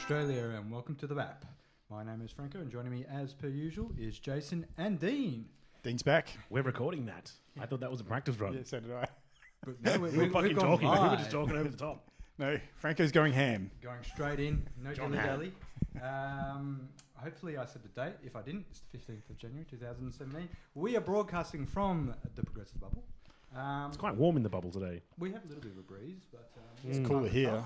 Australia and welcome to the BAP. My name is Franco and joining me as per usual is Jason and Dean. Dean's back. We're recording that. I thought that was a practice run. Yeah, so did I. But no, we were fucking talking. We were just talking over the top. No, Franco's going ham. Going straight in, no John dilly-dally. Hopefully I said the date. If I didn't, it's the 15th of January 2017. We are broadcasting from the Progressive Bubble. It's quite warm in the bubble today. We have a little bit of a breeze, but It's cooler here.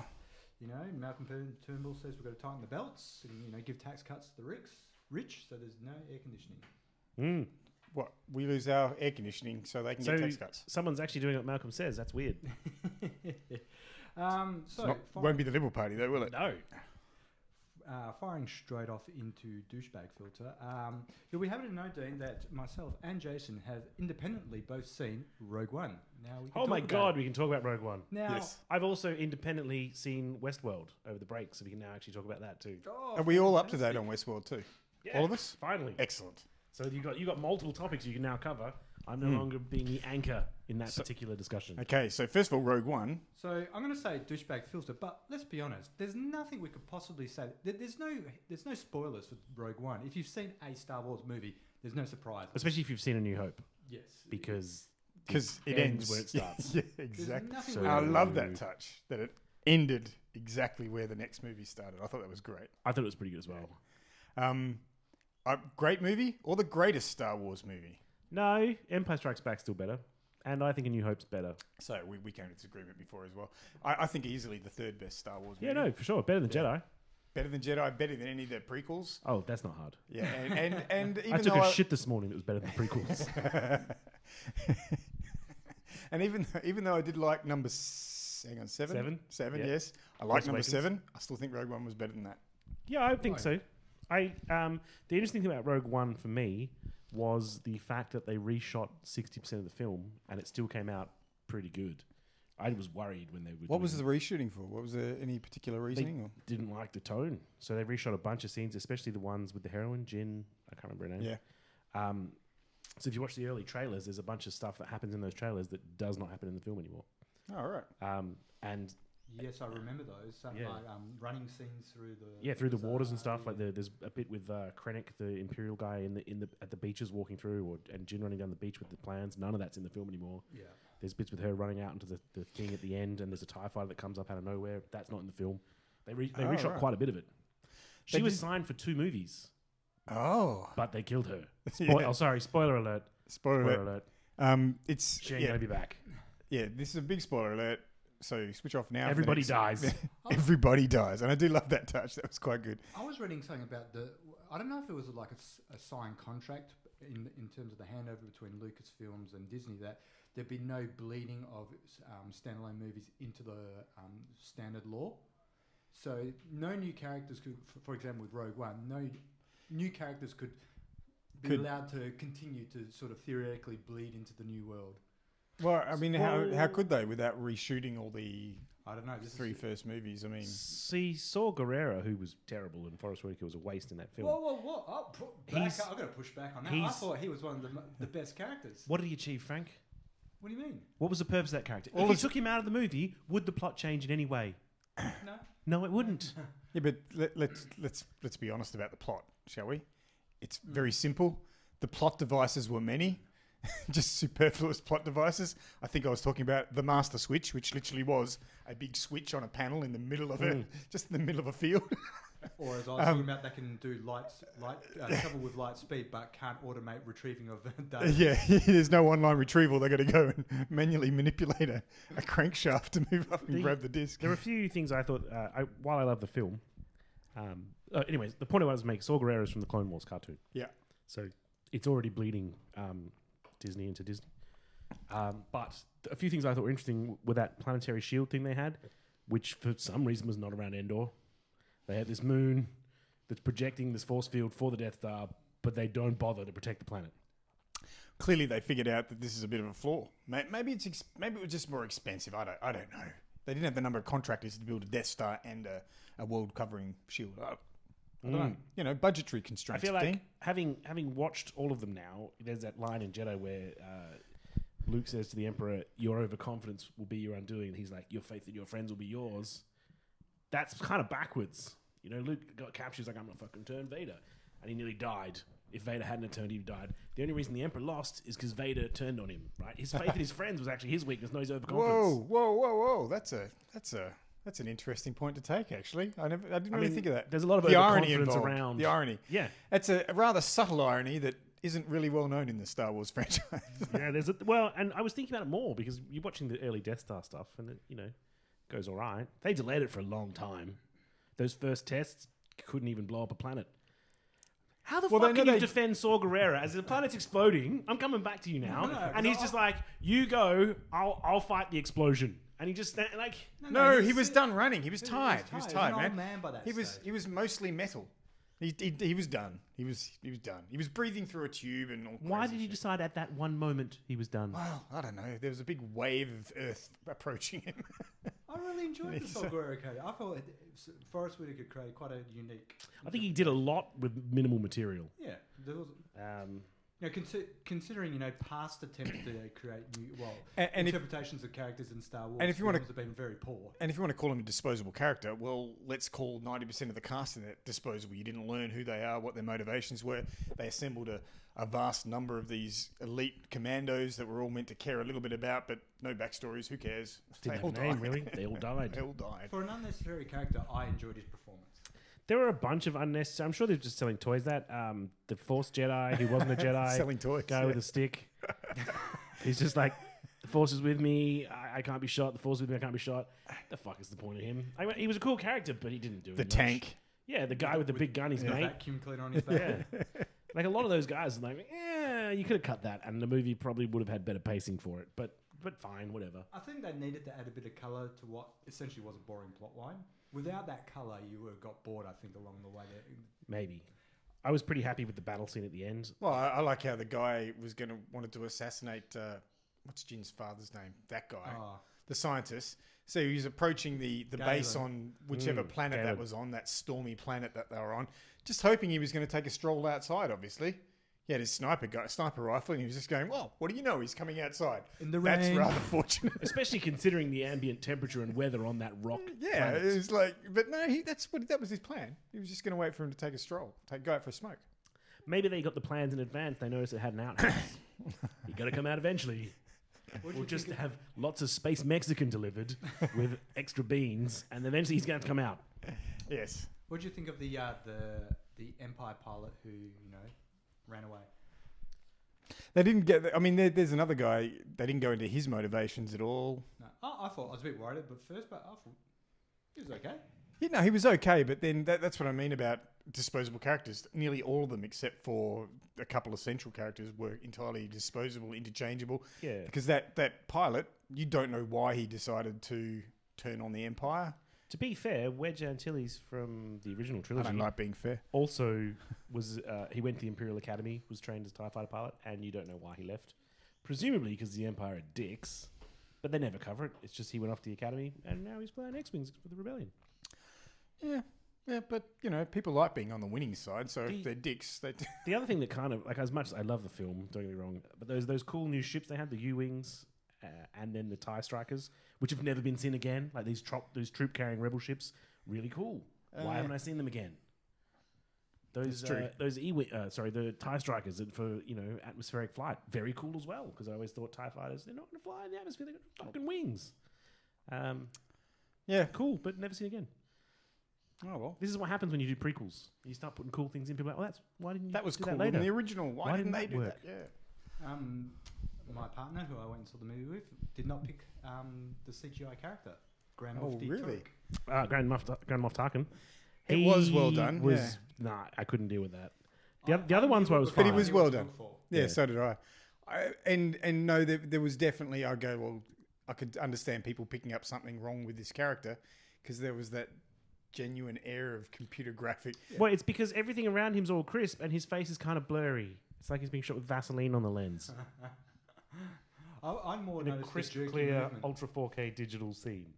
You know, Malcolm Turnbull says we've got to tighten the belts and give tax cuts to the rich, so there's no air conditioning. What? We lose our air conditioning so they can get tax cuts. Someone's actually doing what Malcolm says. That's weird. Won't be the Liberal Party though, will it? No. Firing straight off into douchebag filter. We have to know, Dean, that myself and Jason have independently both seen Rogue One. Now we can Oh my talk God, about we can talk about Rogue One. Now, Yes. I've also independently seen Westworld over the break, so we can now actually talk about that too. Are we all up to date on Westworld too? Yeah, All of us? Finally. Excellent. So you got multiple topics you can now cover. I'm no longer being the anchor in that particular discussion. Okay, so first of all, Rogue One. So I'm going to say douchebag filter, but let's be honest. There's nothing we could possibly say. There's no spoilers for Rogue One. If you've seen a Star Wars movie, there's no surprise. Especially if you've seen A New Hope, Yes, because It ends where it starts. Yeah, exactly. nothing So- we I can- love that touch, that it ended exactly where the next movie started. I thought that was great. I thought it was pretty good as well. Great movie or the greatest Star Wars movie? No, Empire Strikes Back's still better, and I think A New Hope's better. So we came to this agreement before as well. I think easily the third best Star Wars movie. Yeah, no, for sure, better than Jedi. Better than Jedi, better than any of the prequels. Oh, that's not hard. Yeah, and even I took though a shit this morning that was better than the prequels. and even though I did like seven, Yeah. yes, I like Force number Awakens. 7. I still think Rogue One was better than that. Yeah, I think Right. so. The interesting thing about Rogue One for me was the fact that they reshot 60% of the film and it still came out pretty good. I was worried when they were. What was the reshooting for? What was there any particular reasoning? Or? Didn't like the tone, so they reshot a bunch of scenes, especially the ones with the heroine, Jin. I can't remember her name. Yeah. So if you watch the early trailers, there's a bunch of stuff that happens in those trailers that does not happen in the film anymore. Oh, all right. And Yes, I remember those. Yeah. Like running scenes through the through the waters and stuff. yeah. Like there's a bit with Krennic, the Imperial guy, at the beaches walking through, and Jin running down the beach with the plans. None of that's in the film anymore. Yeah. There's bits with her running out into the thing at the end, and there's a TIE fighter that comes up out of nowhere. That's not in the film. They reshot right. quite a bit of it. She They was did- signed for 2 movies, Oh, but they killed her. Yeah. Oh, sorry, spoiler alert. spoiler Spoiler alert. alert. It's She ain't gonna be back. yeah. This is a big spoiler alert. So switch off now. for the Everybody next- dies. Everybody dies, and I do love that touch. That was quite good. I was reading something about I don't know if it was like a signed contract in terms of the handover between Lucasfilms and Disney that there'd be no bleeding of standalone movies into the standard law. So no new characters could, for example, with Rogue One, no new characters could be allowed to continue to sort of theoretically bleed into the new world. Well, I mean, how could they without reshooting all the I don't know. This three is, first movies? I mean, See, Saw Gerrera, who was terrible in Forest Whitaker, was a waste in that film. whoa! I've He's- got to push back on that. I he's- thought he was one of the best characters. What did he achieve, Frank? What do you mean? What was the purpose of that character? All If you his- took him out of the movie, would the plot change in any way? No. No, it wouldn't. yeah, but let's be honest about the plot, shall we? It's very simple. The plot devices were many, just superfluous plot devices. I think I was talking about the master switch, which literally was a big switch on a panel in the middle of just in the middle of a field. Or as I was talking about, they can do travel with light speed, but can't automate retrieving of data. Yeah, there's no online retrieval. They got to go and manually manipulate a crankshaft to move up and grab the disc. There were a few things I thought, while I love the film, anyways, the point I was making, Saw Gerrera is from the Clone Wars cartoon. Yeah. So it's already bleeding Disney into Disney. But a few things I thought were interesting were that planetary shield thing they had, which for some reason was not around Endor. They had this moon that's projecting this force field for the Death Star, but they don't bother to protect the planet. Clearly, they figured out that this is a bit of a flaw. Maybe maybe it was just more expensive. I don't know. They didn't have the number of contractors to build a Death Star and a world-covering shield. I don't know. You know, budgetary I constraints. feel like Dean. having watched all of them now, there's that line in Jedi where Luke says to the Emperor, "Your overconfidence will be your undoing," and he's like, "Your faith in your friends will be yours." That's kind of backwards. You know, Luke got captured. He's like, I'm gonna fucking turn Vader, and he nearly died. If Vader hadn't turned, he died. The only reason the Emperor lost is because Vader turned on him. Right? His faith in his friends was actually his weakness, not his overconfidence. Whoa! That's an interesting point to take. Actually, I didn't really think of that. There's a lot of the irony overconfidence involved. around The irony. Yeah, It's a rather subtle irony that isn't really well known in the Star Wars franchise. yeah. And I was thinking about it more because you're watching the early Death Star stuff, and it goes all right. They delayed it for a long time. Those first tests couldn't even blow up a planet. How the fuck can you defend Saw Gerrera as the planet's exploding? I'm coming back to you now, and he's just like, "You go, I'll fight the explosion." And he just he was done running. He was tired. He was tired, He was an man. old man by that He stage. was mostly metal. He was done. He was done. He was breathing through a tube and all. Why crazy did he shit. decide at that one moment he was done? Well, I don't know. There was a big wave of Earth approaching him. I really enjoyed the Saw Gerrera character. I thought Forrest Whitaker created quite a unique. I think he did a lot with minimal material. Yeah, there was. Considering past attempts to create new And interpretations of characters in Star Wars, and if you wanna- films have been very poor. And if you want to call him a disposable character, well, let's call 90% of the cast in that disposable. You didn't learn who they are, what their motivations were. They assembled a vast number of these elite commandos that we're all meant to care a little bit about, but no backstories. Who cares? Didn't have a name, really. They all died. They all died. For an unnecessary character, I enjoyed his performance. There were a bunch of unnecessary. I'm sure they're just selling toys. That the Force Jedi who wasn't a Jedi, Selling toys, guy yeah. with a stick. He's just like, the Force is with me. I can't be shot. The Force is with me. I can't be shot. The fuck is the point of him? He was a cool character, but he didn't do The much. tank. Yeah, the guy with the big gun, his The mate. vacuum cleaner on his back. Yeah. Like a lot of those guys are like, yeah, you could have cut that, and the movie probably would have had better pacing for it. But fine, whatever. I think they needed to add a bit of colour to what essentially was a boring plot line. Without that colour, you would have got bored, I think, along the way there. Maybe. I was pretty happy with the battle scene at the end. Well, I like how the guy wanted to assassinate. What's Jin's father's name? That guy, the scientist. So he was approaching the base on whichever planet that was on, that stormy planet that they were on, just hoping he was going to take a stroll outside. Obviously, he had his sniper rifle, and he was just going, "Well, what do you know? He's coming outside." In the That's rain. rather fortunate. Especially considering the ambient temperature and weather on that rock. Yeah, planet. it was like, but no, that was his plan. He was just going to wait for him to take a stroll, go out for a smoke. Maybe they got the plans in advance. They noticed it had an outhouse. You got to come out eventually. We'll just have lots of space Mexican delivered with extra beans, and eventually he's going to have to come out. Yes. What do you think of the Empire pilot who ran away? They didn't get. I mean, there's another guy. They didn't go into his motivations at all. No, I thought I was a bit worried at first, but I thought he was okay. Yeah, no, he was okay, but then that's what I mean about disposable characters. Nearly all of them, except for a couple of central characters, were entirely disposable, interchangeable. Yeah. Because that pilot, you don't know why he decided to turn on the Empire. To be fair, Wedge Antilles from the original I trilogy don't like being fair. also was he went to the Imperial Academy, was trained as a TIE fighter pilot, and you don't know why he left. Presumably because the Empire are dicks, but they never cover it. It's just he went off to the Academy, and now he's playing X-Wings for the Rebellion. Yeah, but people like being on the winning side, so if they're dicks, they. The other thing that kind of, like, as much as I love the film, don't get me wrong, but those cool new ships they had, the U-Wings, and then the TIE Strikers, which have never been seen again, like these troop-carrying rebel ships, really cool. Why haven't I seen them again? Those the TIE Strikers for atmospheric flight, very cool as well. Because I always thought TIE fighters, they're not going to fly in the atmosphere; they've got fucking wings. Yeah, Cool, but never seen again. Oh well. This is what happens when you do prequels. You start putting cool things in. People are like, well, why didn't you? That was do cool that later? in the original. Why didn't they that do work? that? Yeah. My partner, who I went and saw the movie with, did not pick the CGI character, Grand Moff really? Grand Moff Tarkin. It was well done. Nah, I couldn't deal with that. The other ones where I was But fine. it was well done. Yeah. Yeah, so did I. And no, there was definitely. I go, well, I could understand people picking up something wrong with this character because there was that genuine air of computer graphic. Yeah. Well, it's because everything around him's all crisp and his face is kind of blurry. It's like he's being shot with Vaseline on the lens. I'm more in a noticed crisp, the jerky clear, movement. ultra 4K digital scene.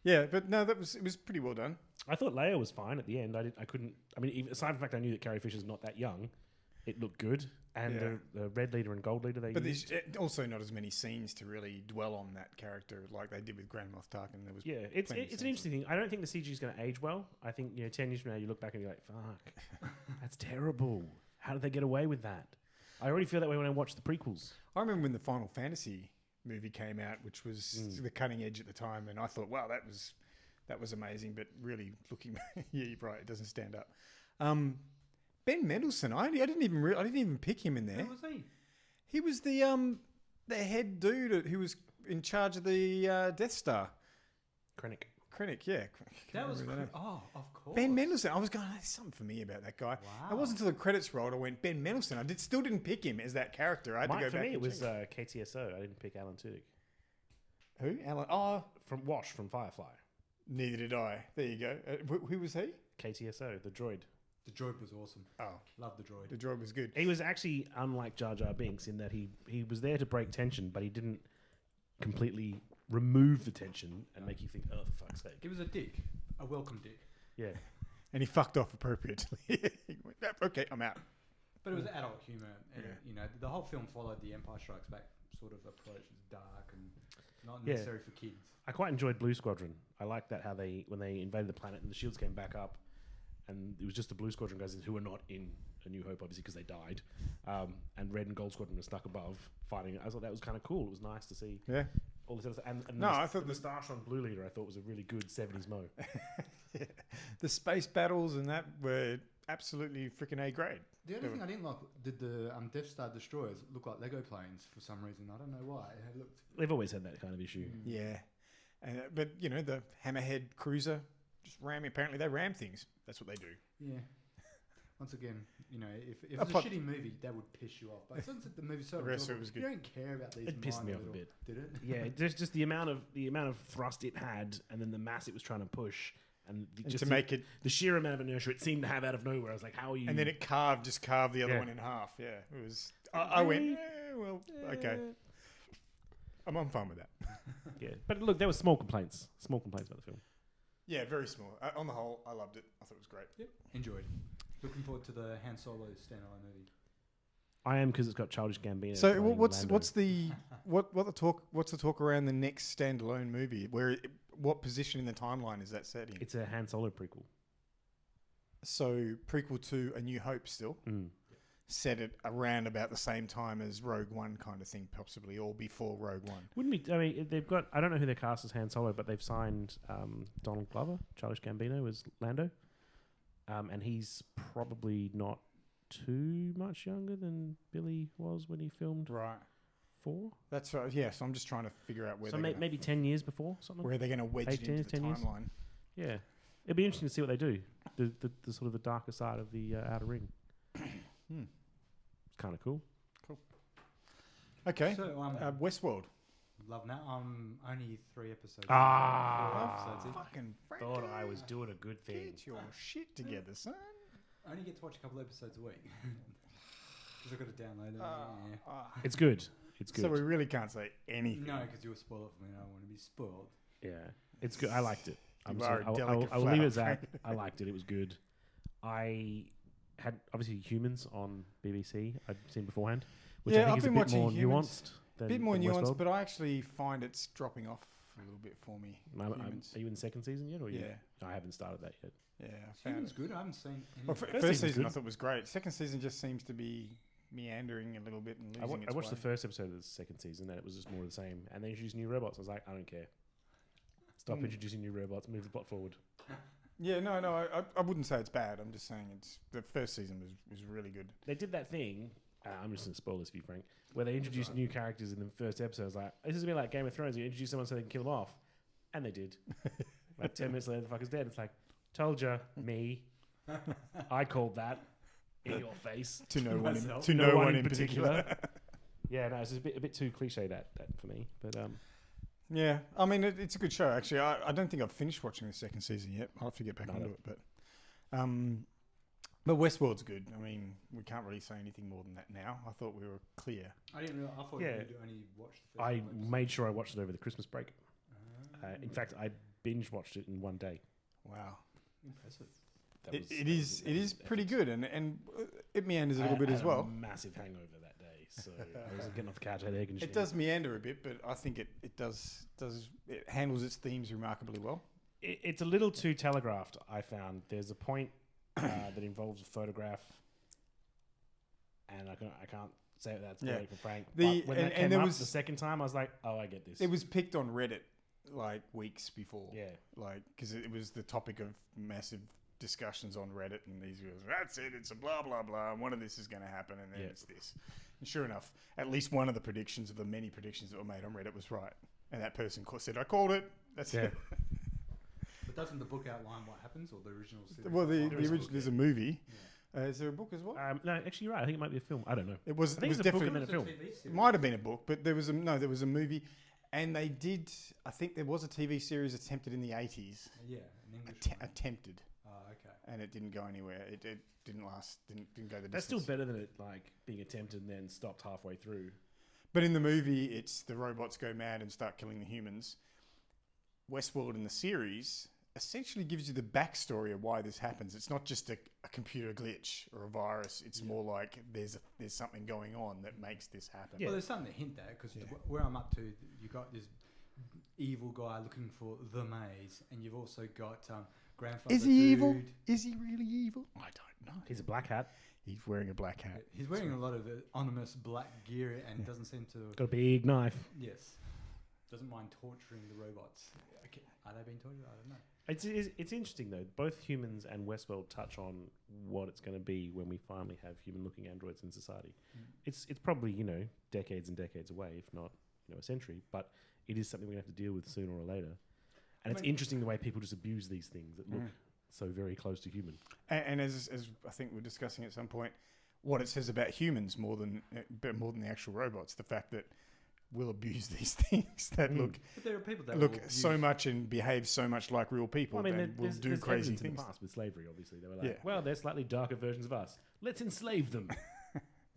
Yeah, but no, it was pretty well done. I thought Leia was fine at the end. I couldn't. I mean, even, aside from the fact I knew that Carrie Fisher's not that young, it looked good. And Yeah. the red leader and gold leader they But used. there's also not as many scenes to really dwell on that character like they did with Grand Moff Tarkin. There was Yeah, it's plenty of an scenes. interesting thing. I don't think the CG is going to age well. I think 10 years from now you look back and you're like, fuck, that's terrible. How did they get away with that? I already feel that way when I watch the prequels. I remember when the Final Fantasy movie came out, which was the cutting edge at the time, and I thought, wow, that was amazing. But really, looking, yeah, you're right, it doesn't stand up. Ben Mendelsohn, I didn't even pick him in there. Who was he? He was the head dude who was in charge of the Death Star. Krennic. Krennic, yeah. That was Remember that name. oh, of course. Ben Mendelsohn. I was going, there's something for me about that guy. Wow. It wasn't until the credits rolled I went, Ben Mendelsohn. Still didn't pick him as that character. I had to go For back me, it and was check. KTSO. I didn't pick Alan Tudyk. Who? Alan? Oh, From Wash, from Firefly. neither did I. There you go. Who was he? KTSO, the droid. The droid was awesome. Oh, Love the droid. the droid was good. He was actually unlike Jar Jar Binks in that he was there to break tension, but he didn't completely remove the tension and make you think, oh, for fuck's sake. He was a dick. A welcome dick. Yeah. And he fucked off appropriately. He went, "Yep, okay, I'm out. But it was adult humour. And, Yeah. the whole film followed the Empire Strikes Back sort of approach. It's dark and not Yeah. necessary for kids. I quite enjoyed Blue Squadron. I liked that how when they invaded the planet and the shields came back up, and it was just the Blue Squadron guys who were not in A New Hope, obviously, because they died, and Red and Gold Squadron were stuck above fighting. I thought that was kind of cool. It was nice to see Yeah. all this other stuff. And No, I thought the Moustache on Blue Leader I thought was a really good 70s mo. Yeah. The space battles and that were absolutely freaking A grade. The only thing I didn't like, did the Death Star destroyers look like Lego planes for some reason? I don't know why. It looked. They've always had that kind of issue. Yeah. But, the Hammerhead cruiser just apparently they ram things. That's what they do. Yeah. Once again, if it's Apart- a shitty movie, that would piss you off. But since the movie's so The rest of it enjoyable, was good. you don't care about these. It pissed me minor off a little- bit. Did it? Yeah, there's just the amount of thrust it had, and then the mass it was trying to push, and And to make it, the sheer amount of inertia it seemed to have out of nowhere. I was like, how are you? and then it carved the other Yeah. one in half. Yeah, it was. I went, okay. I'm fine with that. Yeah, but look, there were small complaints about the film. Yeah, very small. On the whole, I loved it. I thought it was great. Yep. Enjoyed. Looking forward to the Han Solo standalone movie. I am because it's got Childish Gambino. So playing what's Lando. the talk around the next standalone movie? What position in the timeline is that set in? It's a Han Solo prequel. So prequel to A New Hope still set it around about the same time as Rogue One kind of thing, possibly, or before Rogue One. Wouldn't be? I mean, they've got. I don't know who their cast as Han Solo, but they've signed Donald Glover, Childish Gambino, as Lando, and he's probably not too much younger than Billy was when he filmed Right. 4. That's right. Yeah. So I'm just trying to figure out where So they're maybe 10 years before something. where they're going to wedge 8 it into years, the 10 years? timeline. Yeah, it'd be interesting to see what they do. The sort of the darker side of the Outer Ring. It's kind of cool. Okay. So Westworld. love now. Only 3 episodes. Ah. 4 episodes in. Fucking Thought I was doing a good thing. get your shit together, son. I only get to watch a couple episodes a week because I've got to download it. Yeah. It's good. It's good. So we really can't say anything. No, because you'll spoil it for me. And I don't want to be spoiled. Yeah, it's good. I liked it. You are a I'll delicate leave it as flower. that. I liked it. It was good. I had obviously Humans on BBC. I'd seen beforehand, which Yeah, I think I've is a been bit watching more Humans. nuanced. Than, Bit more than nuanced, Westworld. but I actually find it's dropping off a little bit for me. Humans. Are you in the second season yet? Or Yeah. I haven't started that yet. Yeah, I found Humans it. good. I haven't seen. Any Well, of it. first season's season I good. thought was great. Second season just seems to be meandering a little bit and losing its I watched way. the first episode of the second season, and it was just more of the same. And they introduced new robots. I was like, I don't care. Stop introducing new robots. Move the plot forward. Yeah, no, I wouldn't say it's bad. I'm just saying the first season was really good. They did that thing. I'm just going to spoil this for you, Frank. Where they introduced new characters in the first episode. I was like, this is a bit like Game of Thrones. You introduce someone so they can kill them off, and they did. Like 10 minutes later, the fucker's dead. It's like, told ya, me. I called that in your face. To no one, myself. to no one in particular. Yeah, no, it's just a bit too cliche that for me. But Yeah, I mean it's a good show actually. I don't think I've finished watching the second season yet. I'll have to get back onto it, but Westworld's good. I mean, we can't really say anything more than that now. I thought we were clear. I didn't realize. I thought Yeah. you'd only watch the first I one. made sure I watched it over the Christmas break. In fact, I binge watched it in one day. Wow. Impressive. It is pretty good, and it meanders a little bit as well. Massive hangover that day, so I wasn't getting off the couch. I had air conditioning. It does meander a bit, but I think it handles its themes remarkably well. It's a little too telegraphed. I found there's a point that involves a photograph, and I can't say that's correct for Frank. But when that came up the second time, I was like, oh, I get this. It was picked on Reddit like weeks before. Yeah, like because it was the topic of massive discussions on Reddit, and these guys, that's it, it's a blah blah blah, and one of this is going to happen, and then it's this. And sure enough, at least one of the predictions of the many predictions that were made on Reddit was right, and that person said, "I called it." That's it. But doesn't the book outline what happens, or the original series? Well, there's a movie. Yeah. Is there a book as well? No, actually, you're right. I think it might be a film. I don't know. It was definitely a film. It might have been a book, but there was a movie, and they did. I think there was a TV series attempted in the 80s. Yeah, an English attempted. Okay. And it didn't go anywhere. It didn't last. Didn't go the distance. That's still better than it being attempted and then stopped halfway through. But in the movie, it's the robots go mad and start killing the humans. Westworld in the series essentially gives you the backstory of why this happens. It's not just a computer glitch or a virus. It's more like there's something going on that makes this happen. Yeah. Well, there's something to hint at, because where I'm up to, you got this evil guy looking for the maze, and you've also got grandfather. Is he evil? Is he really evil? I don't know. He's a black hat. He's wearing a black hat. He's wearing a lot of ominous black gear and doesn't seem to... Got a big knife. Yes. Doesn't mind torturing the robots. Okay. Are they being tortured? I don't know. It's interesting, though. Both Humans and Westworld touch on what it's going to be when we finally have human-looking androids in society. It's probably, decades and decades away, if not, a century. But it is something we have to deal with sooner or later. And it's interesting the way people just abuse these things that look so very close to human. And as I think we're discussing at some point, what it says about humans more than the actual robots, the fact that we'll abuse these things that look but there are people that look so much and behave so much like real people, and will do crazy things. In the past with slavery, obviously, they were like, well, they're slightly darker versions of us. Let's enslave them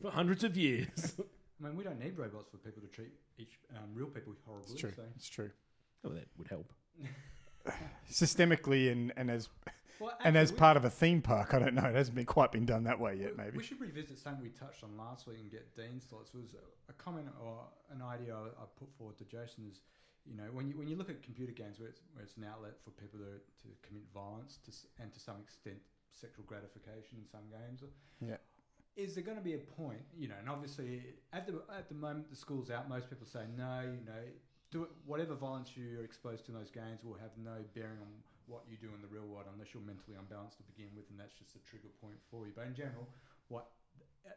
for hundreds of years. I mean, we don't need robots for people to treat real people horribly. It's true. So. It's true. Oh, that would help. Systemically and as part of a theme park, I don't know. It hasn't quite been done that way yet. Maybe we should revisit something we touched on last week and get Dean's thoughts. It was a comment or an idea I put forward to Jason is, when you look at computer games where it's an outlet for people to commit violence and to some extent sexual gratification in some games. Yeah. Is there going to be a point, and obviously at the moment the school's out, most people say no, do it, whatever violence you're exposed to in those games will have no bearing on what you do in the real world unless you're mentally unbalanced to begin with, and that's just a trigger point for you. But in general,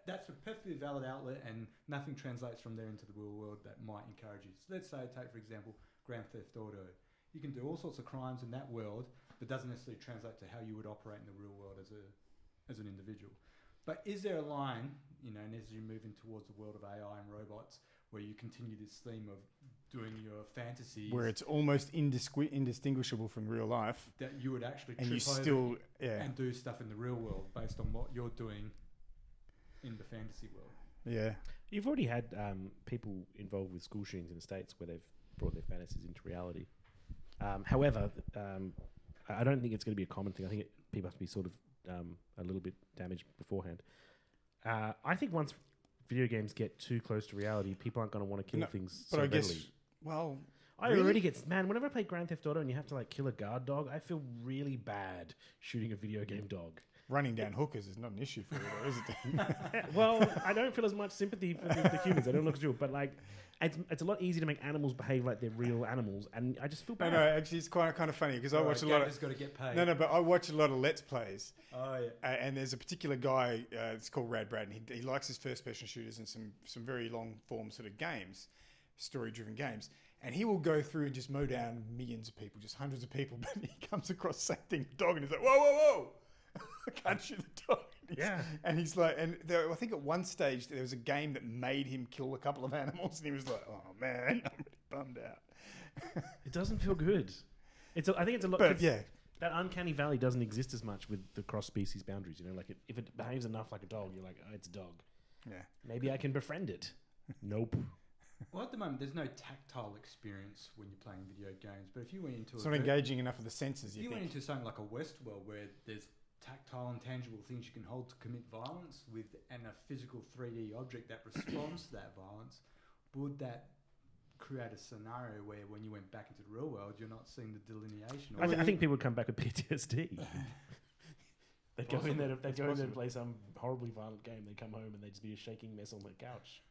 that's a perfectly valid outlet, and nothing translates from there into the real world that might encourage you. So let's say, take for example, Grand Theft Auto. You can do all sorts of crimes in that world, but doesn't necessarily translate to how you would operate in the real world as an individual. But is there a line, and as you move in towards the world of AI and robots, where you continue this theme of doing your fantasies, where it's almost indistinguishable from real life, that you would actually and trip you still and do stuff in the real world based on what you're doing in the fantasy world? Yeah, you've already had people involved with school shootings in the States where they've brought their fantasies into reality. However, I don't think it's going to be a common thing. I think people have to be sort of a little bit damaged beforehand. I think once video games get too close to reality, people aren't going to want to kill things so readily. Well, I already get... Man, whenever I play Grand Theft Auto and you have to kill a guard dog, I feel really bad shooting a video game dog. Running down hookers is not an issue for you, though, is it? Well, I don't feel as much sympathy for the humans. I don't look at you, but it's a lot easier to make animals behave like they're real animals, and I just feel bad. No, actually, it's kind of funny because I watch a lot of... got to get paid. No, but I watch a lot of Let's Plays. Oh, yeah. And there's a particular guy, it's called Rad Brad, and he likes his first-person shooters and some very long-form sort of games, story-driven games. And he will go through and just mow down millions of people, just hundreds of people, but he comes across the same thing, dog, and he's like, whoa, whoa, whoa! I can't shoot the dog. And he's like, I think at one stage there was a game that made him kill a couple of animals, and he was like, oh man, I'm really bummed out. It doesn't feel good. I think it's a lot. But yeah, that uncanny valley doesn't exist as much with the cross-species boundaries. If it behaves enough like a dog, you're like, oh, it's a dog. Yeah. Maybe I can befriend it. Nope. Well, at the moment, there's no tactile experience when you're playing video games. But if you went into it's not engaging enough of the senses. If you went into something like a Westworld where there's tactile and tangible things you can hold to commit violence and a physical 3D object that responds to that violence, would that create a scenario where when you went back into the real world, you're not seeing the delineation? I think people would come back with PTSD. They'd go in there to play some horribly violent game. They come home and they'd just be a shaking mess on the couch.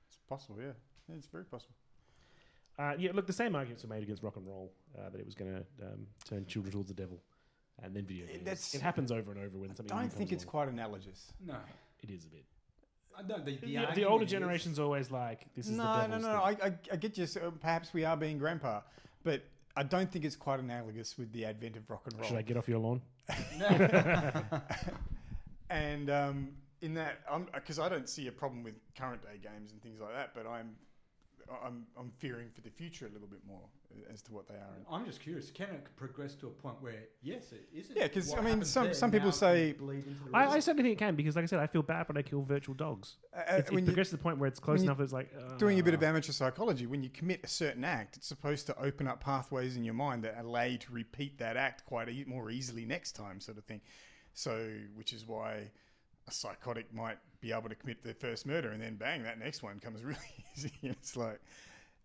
It's possible, yeah. It's very possible. Look, the same arguments were made against rock and roll, that it was going to turn children towards the devil, and then video games. It happens over and over when something. I don't think it's quite analogous. No, it is a bit. The older generation's always like, this is the devil's thing. I get you. So perhaps we are being grandpa, but I don't think it's quite analogous with the advent of rock and roll. Should I get off your lawn? And in that, because I don't see a problem with current day games and things like that, but I'm fearing for the future a little bit more as to what they are. I'm just curious. Can it progress to a point where yes, it isn't? Yeah, because I mean, some people say I certainly think it can, because, like I said, I feel bad when I kill virtual dogs. It progresses to the point where it's close enough. It's like doing a bit of amateur psychology. When you commit a certain act, it's supposed to open up pathways in your mind that allow you to repeat that act more easily next time, sort of thing. So, which is why a psychotic might be able to commit the first murder and then bang, that next one comes really easy. It's like,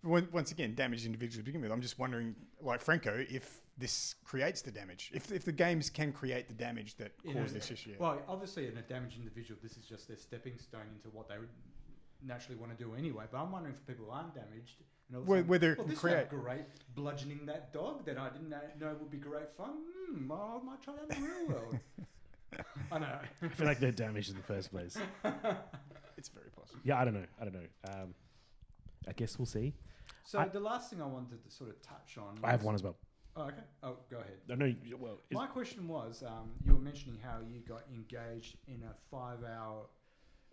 once again, damaged individuals to begin with. I'm just wondering, like Franco, if this creates the damage. If the games can create the damage that caused this issue. Well, obviously, in a damaged individual, this is just their stepping stone into what they would naturally want to do anyway. But I'm wondering for people who aren't damaged, whether it can create great bludgeoning that dog that I didn't know would be great fun. I might try that in the real world. I know. I feel like they're damaged in the first place. It's very possible. Yeah, I don't know. I guess we'll see. So the last thing I wanted to sort of touch on... I have one as well. Oh, okay. Oh, go ahead. No, my question was, you were mentioning how you got engaged in a 5-hour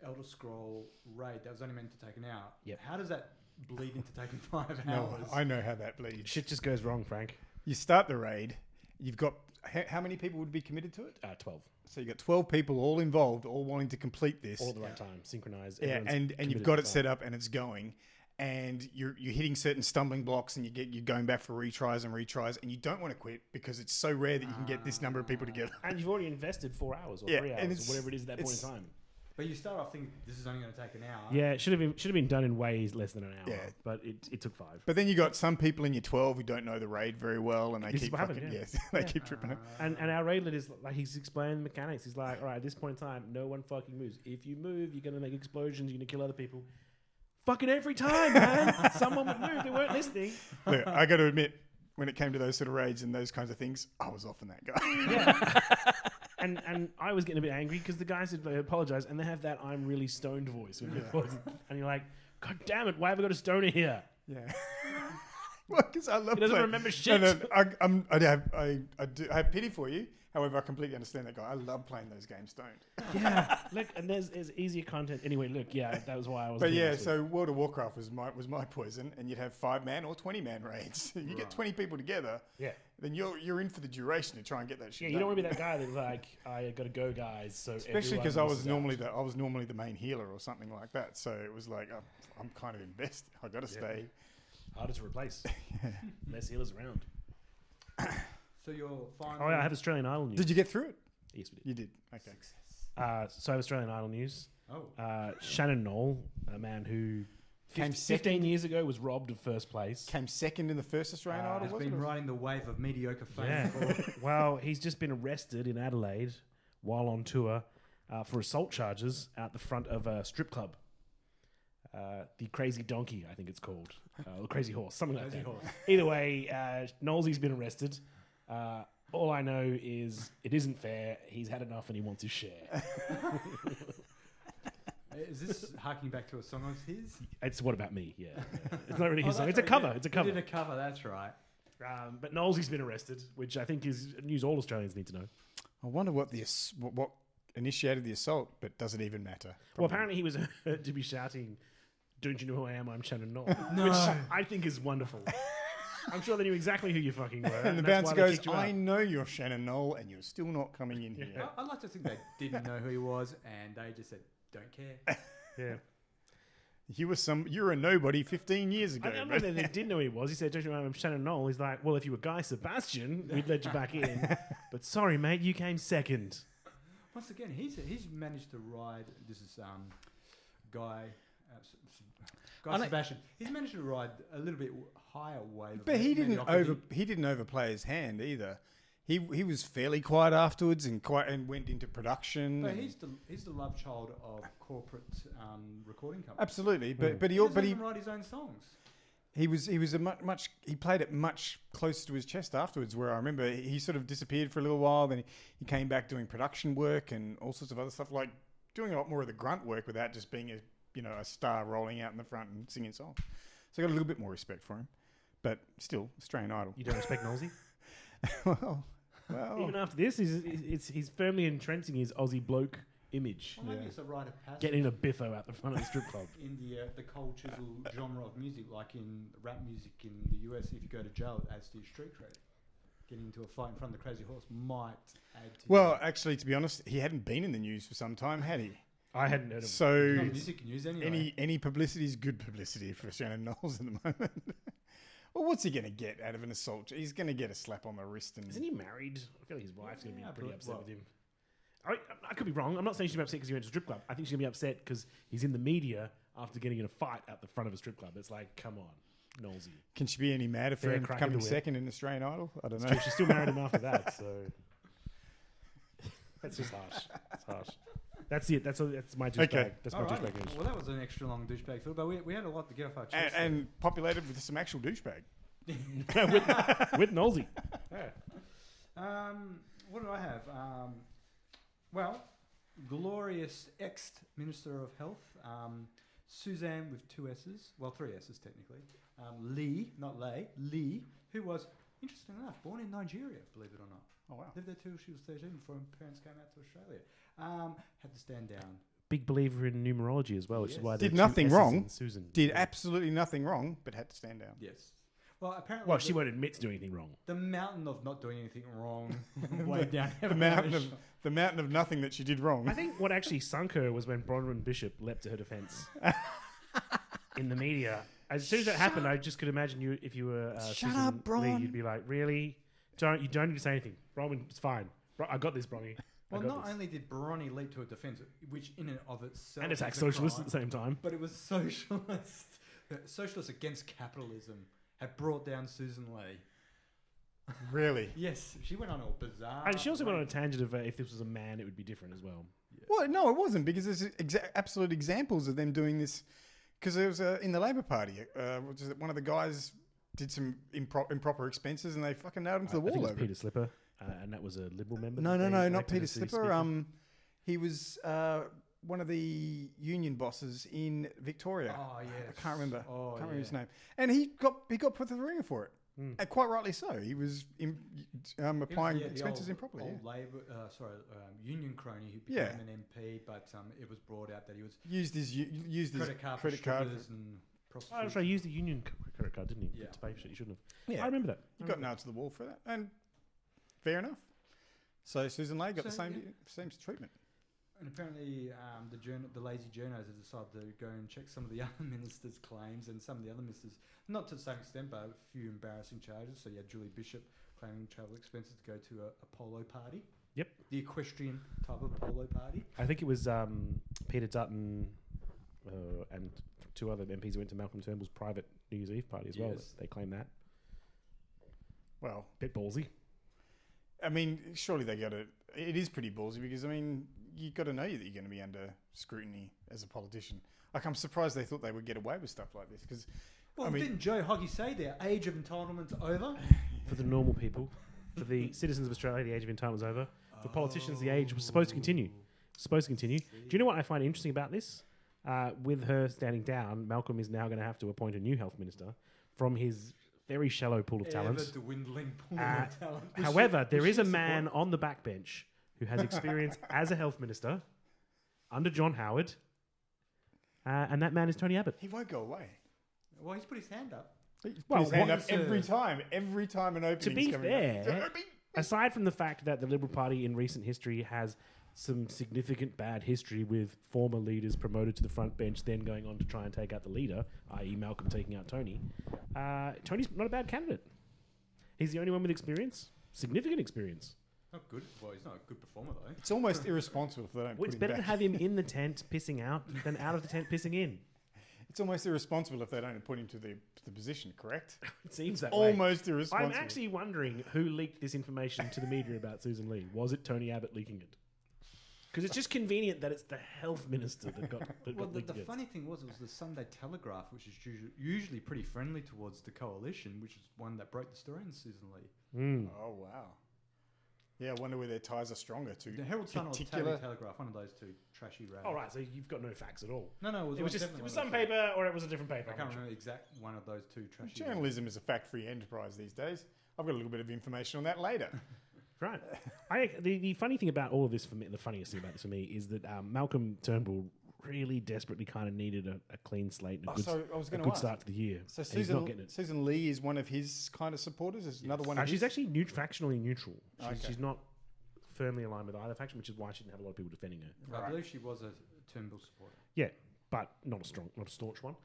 Elder Scroll raid that was only meant to take an hour. Yep. How does that bleed into taking 5 hours? No, I know how that bleeds. Shit just goes wrong, Frank. You start the raid. You've got... How many people would be committed to it? 12. So you got 12 people all involved, all wanting to complete this. All at the right time, synchronized. Yeah, and you've got it set up and it's going. And you're hitting certain stumbling blocks, and you're going back for retries, and you don't want to quit because it's so rare that you can get this number of people together. And you've already invested 4 hours or 3 hours or whatever it is at that point in time. But you start off thinking this is only going to take an hour. Yeah, it should have been done in ways less than an hour. Yeah. But it took 5. But then you got some people in your 12 who don't know the raid very well, and they keep keep tripping up. And our raid leader is like, he's explaining the mechanics. He's like, all right, at this point in time, no one fucking moves. If you move, you're going to make explosions. You're going to kill other people. Fucking every time, man. Someone would move. They weren't listening. Look, I got to admit, when it came to those sort of raids and those kinds of things, I was often that guy. Yeah. And I was getting a bit angry because the guys said they apologise, and they have that I'm really stoned voice. And you're like, God damn it, why have I got a stoner here? Yeah. Well, because I love. He doesn't remember shit. No, I have pity for you. However, I completely understand that guy. I love playing those games stoned. Yeah, look, and there's easier content. Anyway, look, yeah, that was why I was. But yeah, so World of Warcraft was my poison, and you'd have 5-man or 20-man raids. You get 20 people together. Yeah. Then you're in for the duration to try and get that shit. Yeah, you don't want to be that guy that's like, I got to go, guys. So especially because I was normally the main healer or something like that. So it was like I'm kind of invested. I got to stay. Harder to replace. Less healers around. So you're fine. Oh, yeah, I have Australian Idol news. Did you get through it? Yes, we did. You did. Okay. So I have Australian Idol news. Oh. Shannon Knoll, a man who came 15 years ago was robbed of first place. Came second in the first Australian Idol. Has been riding the wave of mediocre fame. Yeah. Well, he's just been arrested in Adelaide while on tour for assault charges out the front of a strip club. The Crazy Donkey, I think it's called. Or Crazy Horse, something like that. Either way, Knowlesy's been arrested. All I know is it isn't fair. He's had enough and he wants his share. Is this harking back to a song of his? It's What About Me, yeah. It's not really his song. It's a cover. It's a cover. He did a cover, that's right. But Knowlesy's been arrested, which I think is news all Australians need to know. I wonder what initiated the assault, but does it even matter? Probably. Well, apparently he was heard to be shouting, "Don't you know who I am? I'm Shannon Knoll." No. Which I think is wonderful. I'm sure they knew exactly who you fucking were. And the bouncer goes, I know you're Shannon Knoll and you're still not coming in here. I'd like to think they didn't know who he was and they just said, don't care. Yeah. You were a nobody 15 years ago. I know they didn't know who he was. He said, don't you know I'm Shannon Knoll? He's like, well, if you were Guy Sebastian, we'd let you back in. But sorry, mate, you came second. Once again, he's managed to ride. This is Guy. Sebastian. He's managed to ride a little bit higher wave. But he didn't overplay his hand either. He was fairly quiet afterwards and went into production. But he's the love child of corporate recording companies. Absolutely, but he doesn't write his own songs. He played it much closer to his chest afterwards. Where I remember he sort of disappeared for a little while, then he came back doing production work and all sorts of other stuff, like doing a lot more of the grunt work without just being a star rolling out in the front and singing songs. So I got a little bit more respect for him, but still Australian Idol. You don't respect Nosey? well, even after this, he's firmly entrenching his Aussie bloke image. Well, maybe it's a rite of passage. Getting a biffo out the front of the strip club. In the cold chisel genre of music, like in rap music in the US, if you go to jail, it adds to your street cred. Getting into a fight in front of the Crazy Horse might add to. Well, actually, to be honest, he hadn't been in the news for some time, had he? I hadn't heard of him. So not music news anyway. Any publicity is good publicity for Shannon Knowles at the moment. Well, what's he going to get out of an assault? He's going to get a slap on the wrist. And isn't he married? I feel like his wife's going to be pretty upset with him. I could be wrong. I'm not saying she's going to be upset because he went to a strip club. I think she's going to be upset because he's in the media after getting in a fight at the front of a strip club. It's like, come on, Knowlesy. Can she be any madder for him coming second in Australian Idol? I don't know. True. She still married him after that, so that's just harsh. It's harsh. That's it. That's my douchebag. Okay. That's my douchebag news. Well, that was an extra long douchebag, Phil, but we had a lot to get off our chest. And populated with some actual douchebag. with Knowlesy. Yeah. What do I have? Glorious ex-Minister of Health, Suzanne with 2 S's, well, 3 S's technically, Lee, not Lay, Lee, who was, interesting enough, born in Nigeria, believe it or not. Oh, wow. Lived there till she was 13 before her parents came out to Australia. Had to stand down. Big believer in numerology as well, which is why did nothing wrong. Susan did absolutely nothing wrong, but had to stand down. Yes. Well, apparently. Well, she won't admit to doing anything wrong. The mountain of not doing anything wrong, way down. The mountain of nothing that she did wrong. I think what actually sunk her was when Bronwyn Bishop leapt to her defence in the media. As soon as that happened, I just could imagine you, if you were Susan up, Bron. Lee, you'd be like, "Really? You don't need to say anything, Bronwyn. It's fine. I got this, Bronny." Well, not only did Bronny leap to a defence, which in and of itself and attack socialists at the same time, but it was socialists against capitalism had brought down Susan Lee. Really? Yes, she went on a bizarre. And she also went on a tangent of if this was a man, it would be different as well. Yeah. Well, no, it wasn't, because there's absolute examples of them doing this. Because there was in the Labor Party, one of the guys did some improper expenses, and they fucking nailed him to the wall. I think it was over Peter Slipper, and that was a Liberal member. No, not Peter Slipper. He was one of the union bosses in Victoria. Oh yes, I can't remember. Can't remember his name. And he got put through the ringer for it. And quite rightly so. He was applying expenses improperly. Union crony who became an MP, but it was brought out that he was used his credit card and prostitutes. Oh, sorry, he used the union credit card, didn't he? Yeah. To pay for shit he shouldn't have. Yeah. I remember that. He got nailed to the wall for that, and fair enough. So Susan Lee got the same treatment. And apparently, the lazy journos have decided to go and check some of the other ministers' claims, and some of the other ministers, not to the same extent, but a few embarrassing charges. So you had Julie Bishop claiming travel expenses to go to a polo party. Yep. The equestrian type of polo party. I think it was Peter Dutton and 2 other MPs who went to Malcolm Turnbull's private New Year's Eve party as well. They claim that. Well, bit ballsy. I mean, surely they got to. It is pretty ballsy because, I mean, you got to know that you're going to be under scrutiny as a politician. Like, I'm surprised they thought they would get away with stuff like this because. Well, didn't Joe Hoggy say their age of entitlement's over? For the normal people, for the citizens of Australia, the age of entitlement's over. For politicians, the age was supposed to continue. Do you know what I find interesting about this? With her standing down, Malcolm is now going to have to appoint a new health minister from his very shallow pool of talent. Ever-dwindling pool of talent. However, there is a man on the backbench who has experience as a health minister under John Howard, and that man is Tony Abbott. He won't go away. Well, he's put his hand up. He's put his hand up every time an opening. To be fair, aside from the fact that the Liberal Party in recent history has some significant bad history with former leaders promoted to the front bench, then going on to try and take out the leader, i.e. Malcolm taking out Tony, Tony's not a bad candidate. He's the only one with experience, significant experience. Not good. Well, he's not a good performer though. It's almost irresponsible if they don't Well, put it's him better back. to have him in the tent pissing out than out of the tent pissing in. It's almost irresponsible if they don't put him to the position, correct? It seems that way. Almost irresponsible. I'm actually wondering who leaked this information to the media about Susan Lee. Was it Tony Abbott leaking it? Because it's just convenient that it's the health minister that got leaked The against. funny thing was, it was the Sunday Telegraph, which is usually pretty friendly towards the coalition, which is one that broke the story in Susan Lee. Mm. Oh, wow. Yeah, I wonder where their ties are stronger to. The Herald Sun or the particular- Daily Telegraph, one of those two trashy rags. All right, so you've got no facts at all. No, It was some paper or it was a different paper. I can't remember the exact one of those two trashy. Journalism is a fact-free enterprise these days. I've got a little bit of information on that later. Right. The funny thing about all of this for me, the funniest thing about this for me is that Malcolm Turnbull really desperately kind of needed a clean slate and I was a going to good ask. start to the year. So And he's not getting it. Susan Lee is one of his kind of supporters. Is another one of She's his. actually factionally neutral. Okay. She's not firmly aligned with either faction, which is why she didn't have a lot of people defending her. I believe she was a Turnbull supporter. Yeah, but not a staunch one.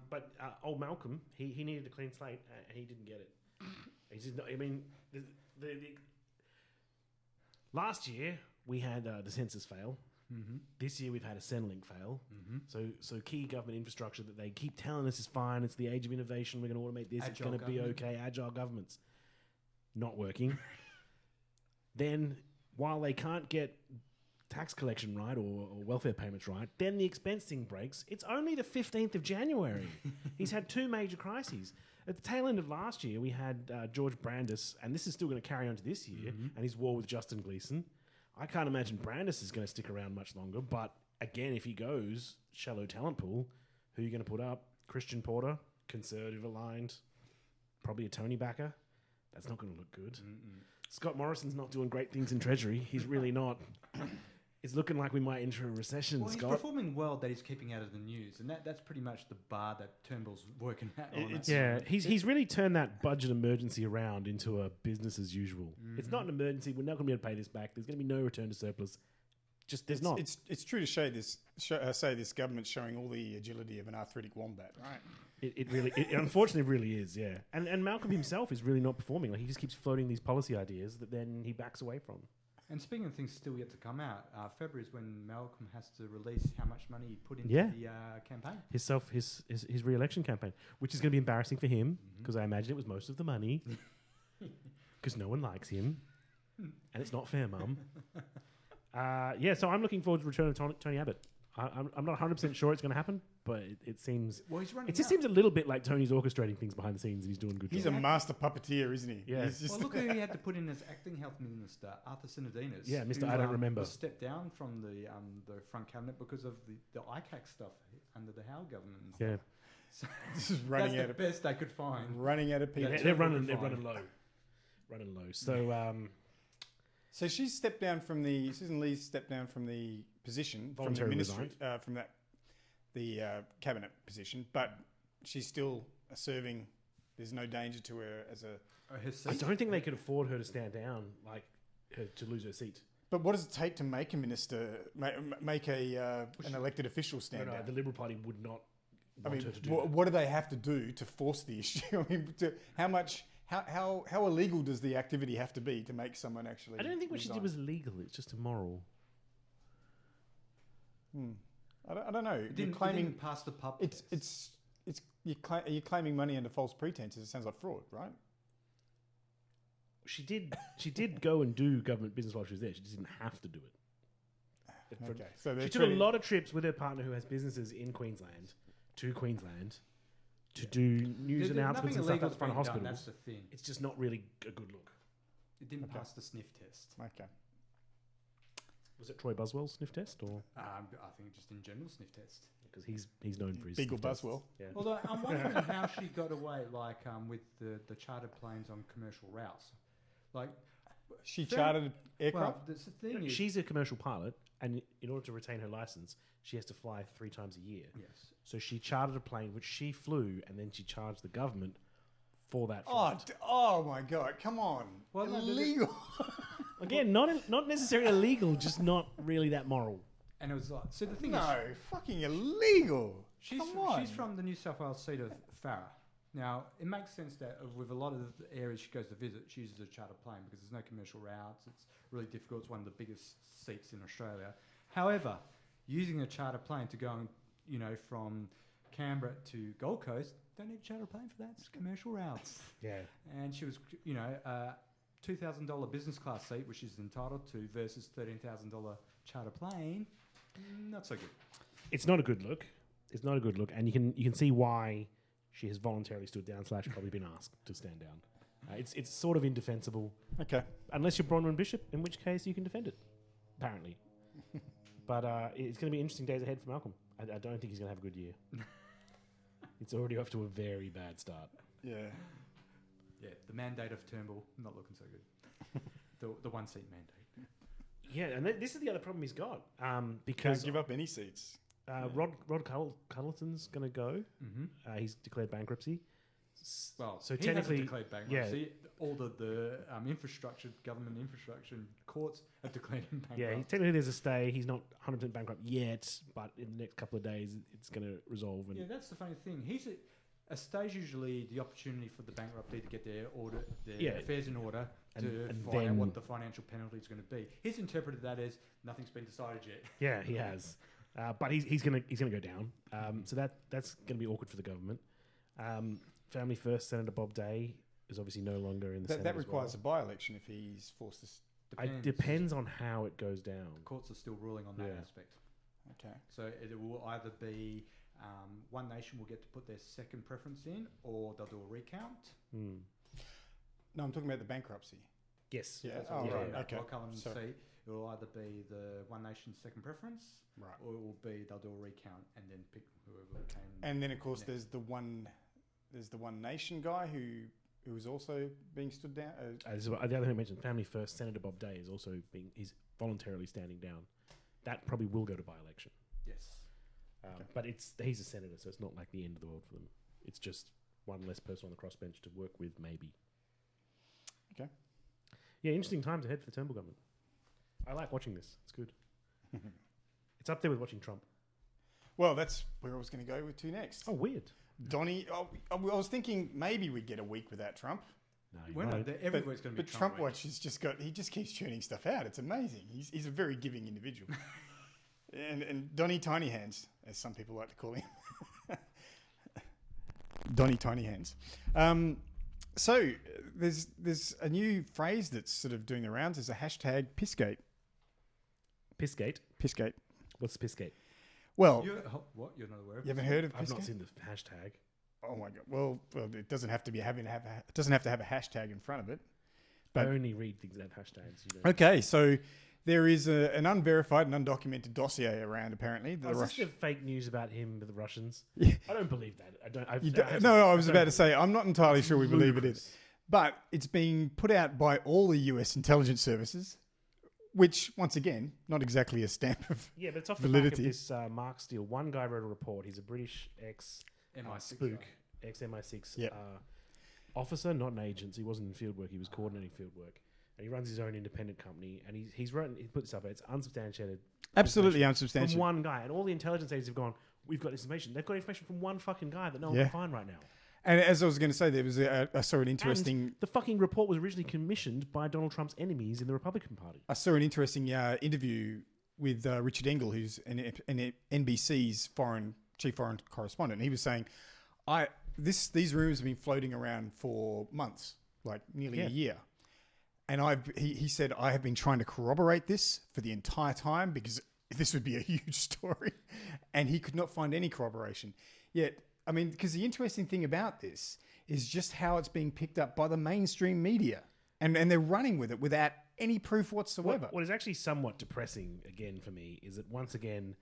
But old Malcolm, he needed a clean slate and he didn't get it. He just, I mean, the last year we had the census fail. Mm-hmm. This year we've had a Centrelink fail. Mm-hmm. So key government infrastructure that they keep telling us is fine. It's the age of innovation. We're going to automate this. It's Agile going to be government. okay. Agile governments not working. Then while they can't get tax collection right or welfare payments right, then the expensing breaks. It's only the 15th of January. He's had two major crises. At the tail end of last year, we had George Brandis, and this is still going to carry on to this year, and his war with Justin Gleeson. I can't imagine Brandis is going to stick around much longer, but again, if he goes, shallow talent pool, who are you going to put up? Christian Porter, conservative aligned, probably a Tony backer. That's not going to look good. Scott Morrison's not doing great things in Treasury. He's really not. It's looking like we might enter a recession, Well, he's Scott. performing well that he's keeping out of the news, and that's pretty much the bar that Turnbull's working at. Yeah, he's really turned that budget emergency around into a business as usual. It's not an emergency. We're not going to be able to pay this back. There's going to be no return to surplus. Just there's not. It's true to say this government's showing all the agility of an arthritic wombat, right? It really, unfortunately, really is. Yeah, and Malcolm himself is really not performing. Like he just keeps floating these policy ideas that then he backs away from. And speaking of things still yet to come out, February is when Malcolm has to release how much money he put into the campaign. His re-election campaign, which is going to be embarrassing for him because I imagine it was most of the money because no one likes him and it's not fair, Mum. So I'm looking forward to the return of Tony Abbott. I'm not 100% sure it's going to happen, but it seems. Well, he's running. It just seems a little bit like Tony's orchestrating things behind the scenes, and he's doing a good He's job. a master puppeteer, isn't he? Yeah. He's just Well, look who he had to put in as acting health minister, Arthur Sinodinos. Yeah, Mr. who, I don't remember. was stepped down from the front cabinet because of the ICAC stuff under the Howe government. And Yeah, stuff. this is So running that's out the of best they could find. running out of people. they're Turnbull running fine. low. So So she's stepped down from Susan Lee's stepped down from the position from the Voluntarily ministry from the cabinet position, but she's still serving. There's no danger to her as a. Her I seat. don't think they could afford her to stand down, like her to lose her seat. But what does it take to make a minister make an elected official stand No, down? the Liberal Party would not I want mean, her to do what do they have to do to force the issue? I mean, how illegal does the activity have to be to make someone actually? that. I don't think what she did resign? was illegal. It's just immoral. I don't know. It didn't pass the pub test. Are you claiming money under false pretenses? It sounds like fraud, right? She did go and do government business while she was there. She just didn't have to do it. Okay, so they're She took a lot of trips with her partner who has businesses in Queensland to do news announcements and stuff at the front of hospitals. That's the thing. It's just not really a good look. It didn't pass the sniff test. Okay. Was it Troy Buswell's sniff test or I think just in general sniff test. because he's known for his Beagle sniff tests. Buswell. Yeah. Although I'm wondering how she got away, like with the chartered planes on commercial routes. Like She Fair- chartered aircraft. well, the thing is, She's a commercial pilot, and in order to retain her license, she has to fly 3 times a year. yes. So she chartered a plane which she flew, and then she charged the government for that Oh, flight. oh my God! Come on, Well, no, illegal. Again, not necessarily illegal, just not really that moral. And it was like, so the thing is, No, fucking illegal. she's Come on. she's from the New South Wales seat of Farah. Now, it makes sense that with a lot of the areas she goes to visit, she uses a charter plane because there's no commercial routes. It's really difficult. It's one of the biggest seats in Australia. However, using a charter plane to go, from Canberra to Gold Coast, don't need a charter plane for that. It's commercial routes. Yeah. And she was, a $2,000 business class seat, which she's entitled to, versus $13,000 charter plane. Not so good. It's not a good look. It's not a good look, and you can see why she has voluntarily stood down / probably been asked to stand down. It's sort of indefensible. Okay. Unless you're Bronwyn Bishop, in which case you can defend it, apparently. But it's going to be interesting days ahead for Malcolm. I don't think he's going to have a good year. It's already off to a very bad start. Yeah. Yeah, the mandate of Turnbull, not looking so good. the one seat mandate. Yeah, and this is the other problem he's got. Because Can't give up any seats. Rod Cuddleton's going to go. Mm-hmm. He's declared bankruptcy. Well, so he technically, hasn't declared bankruptcy. All the government infrastructure courts have declared him bankrupt. Yeah, technically there's a stay. He's not 100% bankrupt yet, but in the next couple of days it's going to resolve. And yeah, that's the funny thing. He's a stay's usually the opportunity for the bankruptee to get their affairs in order and find out what the financial penalty is going to be. He's interpreted that as nothing's been decided yet. Yeah, he has. But he's gonna go down. So that's gonna be awkward for the government. Family First Senator Bob Day is obviously no longer in the Senate. That requires a by-election if he's forced to. It depends on how it goes down. The courts are still ruling on that aspect. Okay. So it will either be One Nation will get to put their second preference in, or they'll do a recount. No, I'm talking about the bankruptcy. Yes. Yeah. That's Oh, what right. Okay. seat. It will either be the One Nation's second preference, right, or it will be they'll do a recount and then pick whoever came. And then of course there's the One Nation guy who is also being stood down. The other thing I mentioned, Family First Senator Bob Day is also he's voluntarily standing down. That probably will go to by-election. Yes. Okay. But he's a senator, so it's not like the end of the world for them. It's just one less person on the crossbench to work with, maybe. Okay. Yeah, interesting times ahead for the Turnbull government. I like watching this. It's good. It's up there with watching Trump. Well, that's where I was going to go to next. Oh, weird. Donnie, I was thinking maybe we'd get a week without Trump. No, We're not. Every week's going to be But Trump week. Watch he just keeps churning stuff out. It's amazing. He's a very giving individual. and Donnie Tiny Hands, as some people like to call him. Donnie Tiny Hands. So there's a new phrase that's sort of doing the rounds. There's a hashtag Pissgate. Pissgate? Pissgate. What's Pissgate? Well, what? You're not aware of? you haven't heard of Pissgate? I've not seen the hashtag. Oh my god! Well, it doesn't have to be it doesn't have to have a hashtag in front of it. But I only read things that have hashtags. You know. Okay, so there is an unverified and undocumented dossier around. Apparently, Is this the fake news about him with the Russians? Yeah. I don't believe that. I was about to say I'm not entirely sure we believe it is, but it's being put out by all the U.S. intelligence services, which once again, not exactly a stamp of yeah, but it's off validity. The back of this Mark Steele. One guy wrote a report. He's a British spook, ex-MI6 officer, not an agent. So he wasn't in field work. He was coordinating field work. And he runs his own independent company. And he put this up. It's unsubstantiated. Absolutely unsubstantiated. From one guy. And all the intelligence agencies have gone, we've got this information. They've got information from one fucking guy that no one can find right now. And as I was going to say, there was I saw an interesting... And the fucking report was originally commissioned by Donald Trump's enemies in the Republican Party. I saw an interesting interview with Richard Engel, who's an NBC's chief foreign correspondent. And he was saying, these rumors have been floating around for months, like nearly a year. And he said, I have been trying to corroborate this for the entire time because this would be a huge story. And he could not find any corroboration. Yet, I mean, because the interesting thing about this is just how it's being picked up by the mainstream media. And they're running with it without any proof whatsoever. What is actually somewhat depressing, again, for me, is that once again,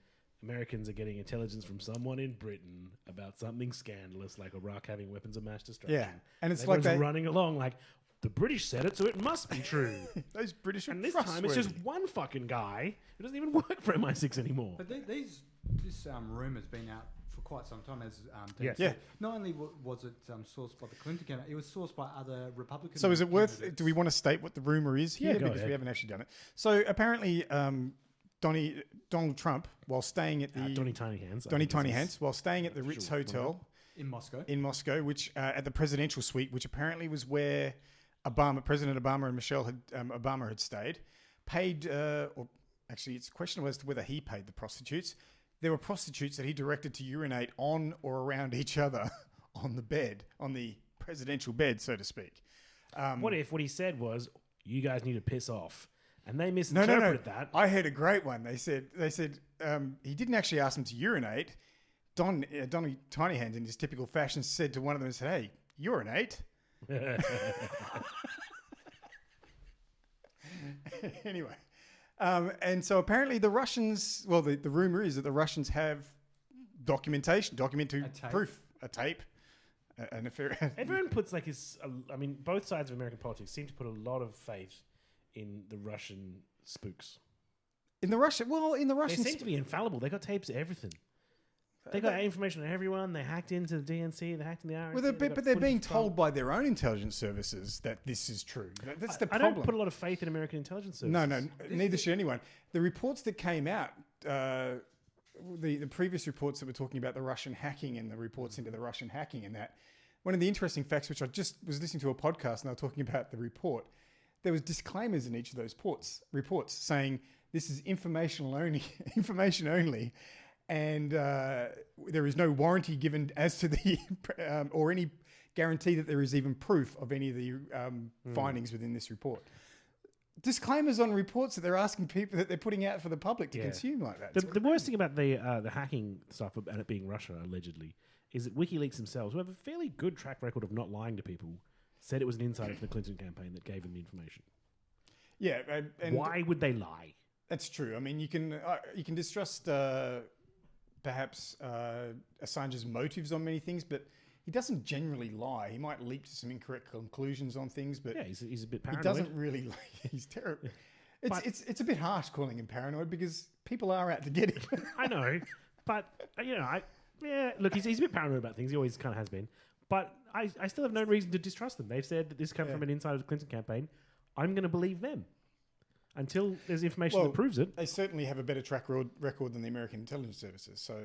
Americans are getting intelligence from someone in Britain about something scandalous like Iraq having weapons of mass destruction. Yeah. And it's like running along like, the British said it, so it must be true. Those British are and this time it's just one fucking guy who doesn't even work for MI6 anymore. But this rumour's been out for quite some time. As not only was it sourced by the Clinton campaign, it was sourced by other Republican. So is it worth? Do we want to state what the rumor is here? Yeah, because we haven't actually done it. So apparently, Donald Trump, while staying at the Donnie Tiny Hands, while staying at the Ritz Hotel in Moscow, which at the presidential suite, which apparently was where President Obama and Michelle Obama had stayed, paid, or actually it's questionable as to whether he paid the prostitutes. There were prostitutes that he directed to urinate on or around each other on the bed, on the presidential bed, so to speak. What if what he said was, "You guys need to piss off," and they misinterpreted that? I heard a great one. They said he didn't actually ask them to urinate. Donny Tiny Hands, in his typical fashion, said to one of them, "Hey, urinate." Anyway, and so apparently the Russians. Well, the rumor is that the Russians have proof, a tape. An affair. Everyone puts like his. I mean, both sides of American politics seem to put a lot of faith in the Russian spooks. In the Russian, they seem to be infallible. They got tapes of everything. They got information on everyone. They hacked into the DNC. They hacked in the RNC. Well, but they're being told by their own intelligence services that this is true. That's the problem. I don't put a lot of faith in American intelligence services. No, neither should anyone. The reports that came out, the previous reports that were talking about the Russian hacking and the reports into the Russian hacking and that, one of the interesting facts, which I just was listening to a podcast and they were talking about the report, there was disclaimers in each of those reports saying this is information only, and there is no warranty given as to the or any guarantee that there is even proof of any of the findings within this report. Disclaimers on reports that they're asking people that they're putting out for the public to consume like that. The worst thing about the hacking stuff and it being Russia allegedly is that WikiLeaks themselves, who have a fairly good track record of not lying to people, said it was an insider for the Clinton campaign that gave them the information. Yeah, and why would they lie? That's true. I mean, you can distrust perhaps Assange's motives on many things, but he doesn't generally lie. He might leap to some incorrect conclusions on things, but he's a bit paranoid. He doesn't really lie. He's terrible. It's a bit harsh calling him paranoid because people are out to get him. I know, but look, he's a bit paranoid about things. He always kind of has been. But I still have no reason to distrust them. They've said that this came from an insider of the Clinton campaign. I'm going to believe them until there's information that proves it. They certainly have a better track record than the American intelligence services. So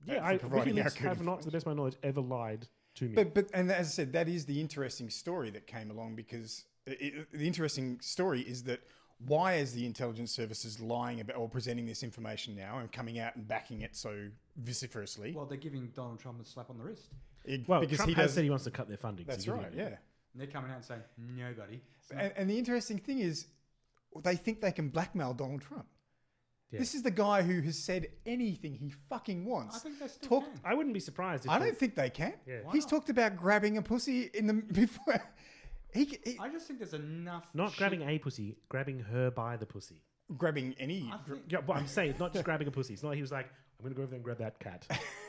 WikiLeaks have not, to the best of my knowledge, ever lied to me. But as I said, that is the interesting story that came along because the interesting story is that why is the intelligence services lying about or presenting this information now and coming out and backing it so vociferously? Well, they're giving Donald Trump a slap on the wrist. Because Trump has said he wants to cut their funding. That's right, yeah. And they're coming out and saying, nobody. And the interesting thing is they think they can blackmail Donald Trump. Yeah. This is the guy who has said anything he fucking wants. I think they still can. I wouldn't be surprised if I don't think they can. Yeah. He's talked about grabbing a pussy in the before. I just think there's enough. Not grabbing a pussy, grabbing her by the pussy. Grabbing any. But I'm saying, not just grabbing a pussy. It's not like he was like, I'm going to go over there and grab that cat.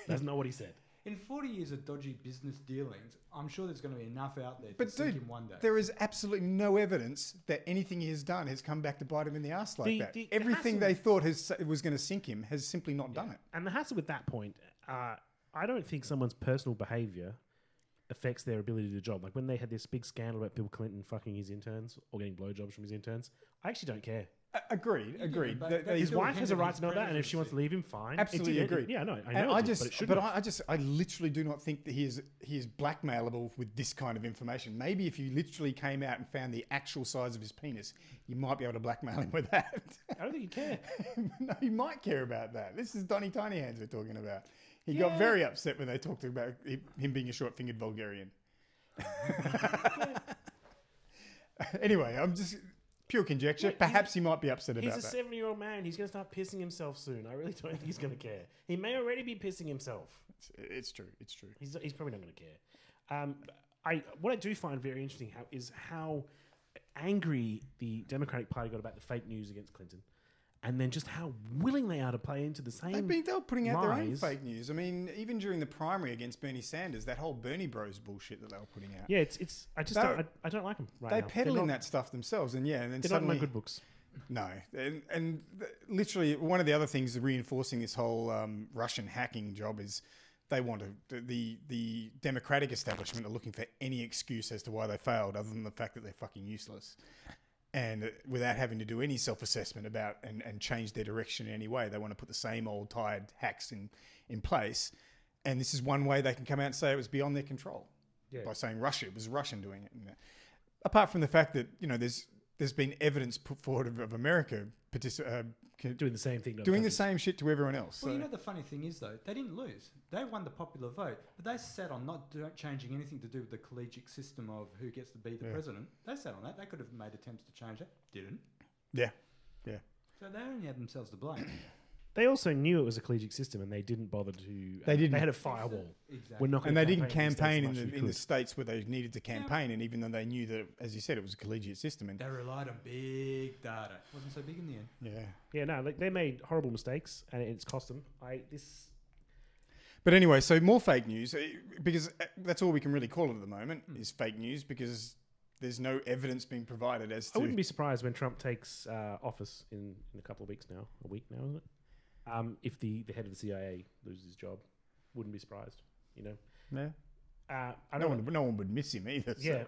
That's not what he said. In 40 years of dodgy business dealings, I'm sure there's going to be enough out there to sink him one day. There is absolutely no evidence that anything he has done has come back to bite him in the ass like that. Everything they thought was going to sink him has simply not done it. And the hassle with that point, I don't think someone's personal behaviour affects their ability to do the job. Like when they had this big scandal about Bill Clinton fucking his interns or getting blowjobs from his interns, I actually don't care. Agreed. His wife has a right to know that, and if she wants to leave him, fine. Absolutely agreed. Yeah, no, I know. I literally do not think that he is blackmailable with this kind of information. Maybe if you literally came out and found the actual size of his penis, you might be able to blackmail him with that. I don't think he'd care. No, he might care about that. This is Donny Tiny Hands we're talking about. He got very upset when they talked about him being a short-fingered Bulgarian. Anyway, I'm just... Pure conjecture. Perhaps he might be upset about that. He's a 70-year-old man. He's going to start pissing himself soon. I really don't think he's going to care. He may already be pissing himself. It's true. He's probably not going to care. What I do find very interesting is how angry the Democratic Party got about the fake news against Clinton, and then just how willing they are to play into the same. They were putting out their own fake news. I mean, even during the primary against Bernie Sanders, that whole Bernie Bros bullshit that they were putting out. Yeah, I don't like them. They peddle in that stuff themselves, and then they're suddenly not in my good books. No, and literally one of the other things reinforcing this whole Russian hacking job is they want the Democratic establishment are looking for any excuse as to why they failed, other than the fact that they're fucking useless. And without having to do any self-assessment about and change their direction in any way, they want to put the same old tired hacks in place. And this is one way they can come out and say it was beyond their control by Yeah. saying Russia. It was Russian doing it. And, apart from the fact that, there's been evidence put forward of America Doing the same thing. to other doing the countries. same shit to everyone else. Well, So- the funny thing is, though, they didn't lose. They won the popular vote, but they sat on not changing anything to do with the collegiate system of who gets to be the president. They sat on that. They could have made attempts to change that. Didn't. Yeah. So they only had themselves to blame. They also knew it was a collegiate system, and they didn't bother to. They didn't. They had a firewall. Exactly. We're not. And gonna they didn't campaign as much as we in the could. states where they needed to campaign, and even though they knew that, as you said, it was a collegiate system. And They relied on big data. Wasn't so big in the end. yeah. Yeah, no, like they made horrible mistakes, and it's cost them. But anyway, so more fake news, because that's all we can really call it at the moment is fake news, because there's no evidence being provided as to. I wouldn't be surprised when Trump takes office in a couple of weeks now. A week now, isn't it? If the head of the CIA loses his job, wouldn't be surprised. Yeah. I No don't. one would miss him either. so. Yeah,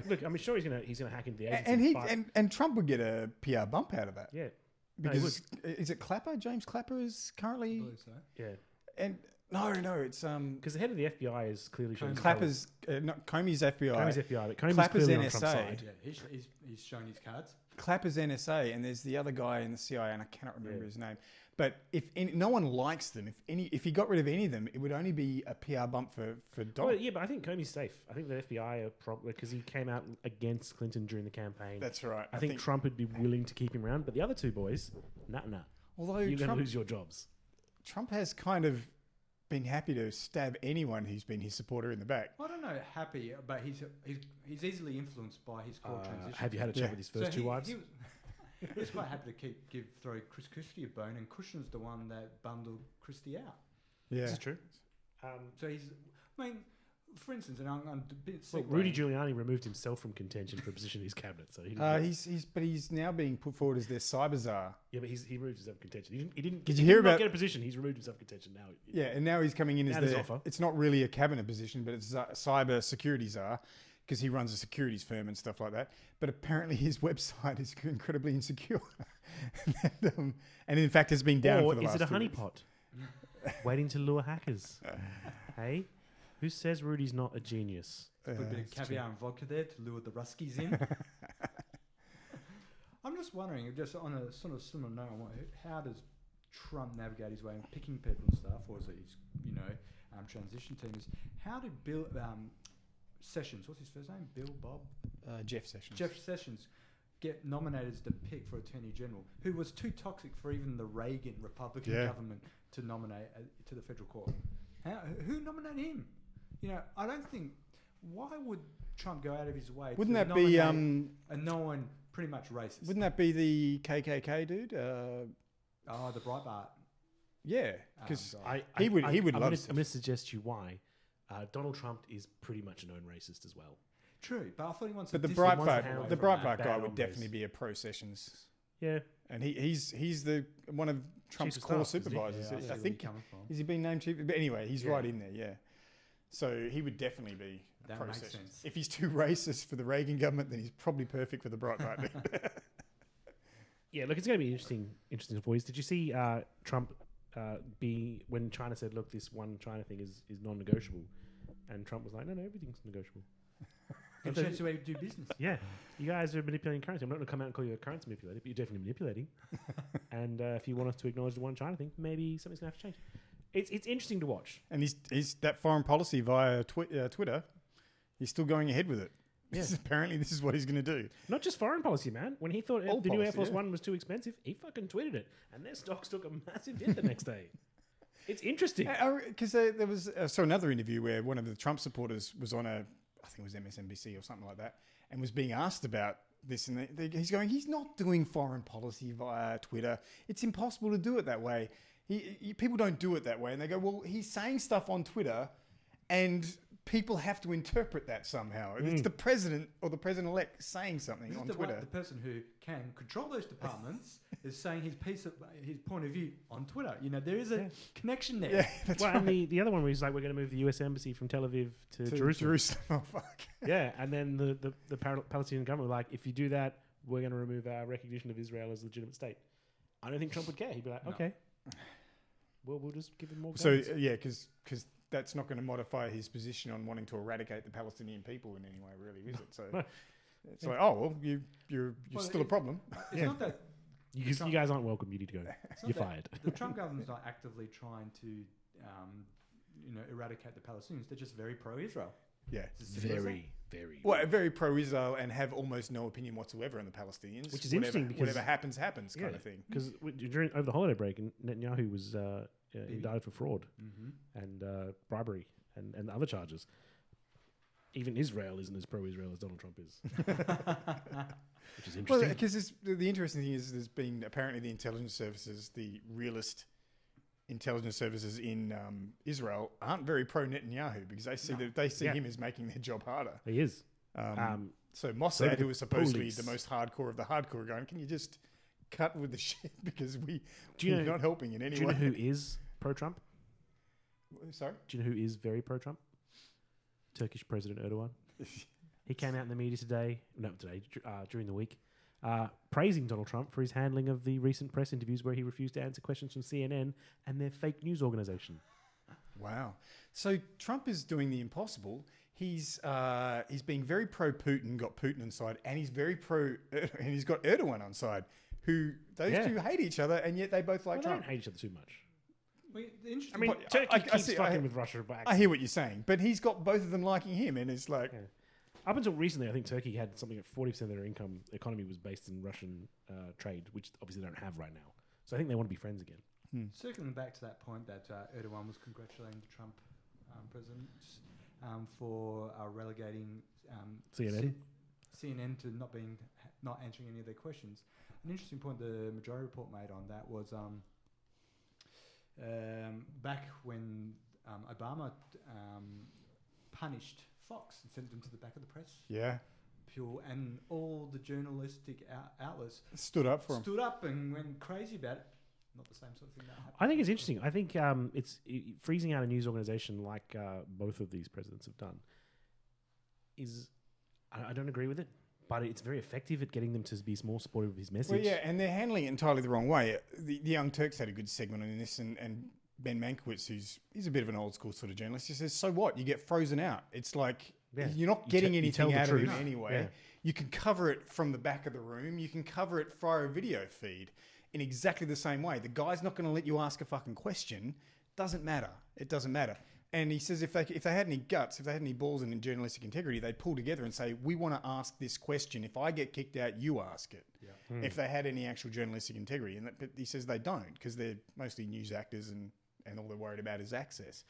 look. I'm sure he's gonna hack into the agency. And he but- and Trump would get a PR bump out of that. yeah, No, he Because is it Clapper? James Clapper is I currently believe so. yeah. and no, it's Because the head of the FBI is clearly showing his Clapper's not Comey's FBI. Comey's FBI, but Comey's Clapper's clearly on Trump's NSA. side. Yeah, he's shown his cards. Clapper's NSA, and there's the other guy in the CIA, and I cannot remember Yeah. his name. But no one likes them, if he got rid of any of them, it would only be a PR bump for Well, Donald. yeah, but I think Comey's safe. I think the FBI are probably because he came out against Clinton during the campaign. That's right. I think Trump would be willing to keep him around, but the other two boys, nah. although You're going to Trump, lose your jobs. Trump has kind of been happy to stab anyone who's been his supporter in the back. I don't know, happy, but he's easily influenced by his core transition. Have you had a chat Yeah. with his first two wives? He was quite happy to throw Chris Christie a bone, and Cushion's the one that bundled Christie out. Yeah. This is true. So for instance, and I'm a bit Well, segueing- Rudy Giuliani removed himself from contention for a position in his cabinet, so he didn't. He's now being put forward as their cyber czar. Yeah, but he removed himself from contention. He didn't. Did he you hear did not about- get a position? He's removed himself from contention now. Yeah, and now he's coming in as Now there's the. offer. It's not really a cabinet position, but it's a cyber security czar because he runs a securities firm and stuff like that. But apparently his website is incredibly insecure, and in fact has been down Or for the is last it a 2 weeks. honeypot waiting to lure hackers? Hey, who says Rudy's not a genius? Put a bit of it's true. caviar and vodka there to lure the Ruskies in. I'm just wondering, just on a sort of similar note, how does Trump navigate his way in picking people and stuff, or is it his, transition team? How did Bill Sessions, what's his first name? Bill, Bob? Jeff Sessions. Jeff Sessions get nominated as the pick for Attorney General, who was too toxic for even the Reagan Republican Yeah. government to nominate to the federal court. Who nominated him? I don't think. Why would Trump go out of his way? Wouldn't to that be nominate a known pretty much racist? Wouldn't that be the KKK dude? The Breitbart. Yeah, because guy. He would I'm love going Sessions. to suggest to you why. Donald Trump is pretty much a known racist as well. True, but I thought he wants. but the to distance wants to Breitbart handle the it Breitbart bad guy on would this. definitely be a pro Sessions, Yeah, and he's the one of Trump's Chief of core staff, isn't he? supervisors. Yeah, I see I where think you're coming from. has he been named chief? But anyway, he's Yeah. right in there. Yeah, so he would definitely be That pro makes Sessions. sense. If he's too racist for the Reagan government, then he's probably perfect for the Breitbart dude. yeah. Look, it's going to be interesting for you. Did you see Trump when China said, "Look, this one China thing is non-negotiable," and Trump was like, "No, everything's negotiable." It changes the way we do business. Yeah, you guys are manipulating currency. I'm not going to come out and call you a currency manipulator, but you're definitely manipulating. And if you want us to acknowledge the one China thing, maybe something's going to have to change. It's interesting to watch. And he's that foreign policy via Twitter. He's still going ahead with it. Yeah. Apparently, this is what he's going to do. Not just foreign policy, man. When he thought All the new Air policy, Force yeah. One was too expensive, he fucking tweeted it, and their stocks took a massive hit the next day. It's interesting. Because there was I saw another interview where one of the Trump supporters was on I think it was MSNBC or something like that, and was being asked about this, and he's going, he's not doing foreign policy via Twitter. It's impossible to do it that way. People don't do it that way, and they go, well, he's saying stuff on Twitter, and people have to interpret that somehow. It's the president or the president-elect saying something This on is Twitter. the person who can control those departments is saying his point of view on Twitter. There is a connection there. Yeah, that's Well, right. and the other one was like, we're going to move the U.S. embassy from Tel Aviv to Jerusalem. Oh, fuck. Yeah, and then the Palestinian government were like, if you do that, we're going to remove our recognition of Israel as a legitimate state. I don't think Trump would care. He'd be like, No. okay, well, we'll just give him more So guns. yeah, because that's not going to modify his position on wanting to eradicate the Palestinian people in any way, really, is it? So it's like, oh well, you're still a problem. It's not that You guys aren't welcome. You need to go. You're fired. the Trump government's not actively trying to, eradicate the Palestinians. They're just very pro-Israel. Yeah, It's as simple as that. Very. well, very pro-Israel and have almost no opinion whatsoever on the Palestinians, Which is whatever, interesting because- whatever happens kind of thing. Because over the holiday break, Netanyahu was indicted for fraud Mm-hmm. and bribery and other charges. Even Israel isn't as pro-Israel as Donald Trump is, which is Well, interesting. because the interesting thing is there's been apparently the intelligence services, the realist intelligence services in Israel aren't very pro-Netanyahu because they see him as making their job harder. He is. So Mossad, the who was supposedly police. the most hardcore of the hardcore, going, can you just cut with the shit because we're you know- not helping in any Do you way. know who is pro-Trump? Sorry? Do you know who is very pro-Trump? Turkish President Erdogan. He came out in the media during the week, praising Donald Trump for his handling of the recent press interviews where he refused to answer questions from CNN and their fake news organization. Wow. So Trump is doing the impossible. He's being very pro-Putin, got Putin on side, and he's very and he's got Erdogan on side, who those two hate each other, and yet they both like They Trump. don't hate each other too much. Well, the interesting I mean, But Turkey I keeps see- fucking with Russia by I accident. hear what you're saying, but he's got both of them liking him, and it's like, Up until recently, I think Turkey had something like 40% of their economy was based in Russian trade, which obviously they don't have right now. So I think they want to be friends again. Circling back to that point that Erdogan was congratulating the Trump president for relegating CNN? CNN to not answering any of their questions. An interesting point the Majority Report made on that was back when Obama punished Fox and sent them to the back of the press. yeah, And all the journalistic outlets stood up for him. stood up and went crazy about it. Not the same sort of thing that happened. I think it's interesting. I think freezing out a news organization like both of these presidents have done is, I don't agree with it, but it's very effective at getting them to be more supportive of his message. Well, yeah, and they're handling it entirely the wrong way. The Young Turks had a good segment on this, and Ben Mankiewicz, he's a bit of an old school sort of journalist, he says, so what? You get frozen out. It's like, you're not getting you tell anything the out of truth. him anyway. Yeah. You can cover it from the back of the room. You can cover it via a video feed in exactly the same way. The guy's not going to let you ask a fucking question. Doesn't matter. It doesn't matter. And he says if they had any guts, if they had any balls and journalistic integrity, they'd pull together and say, we want to ask this question. If I get kicked out, you ask it. Yeah. If they had any actual journalistic integrity. But he says they don't because they're mostly news actors and all they're worried about is access.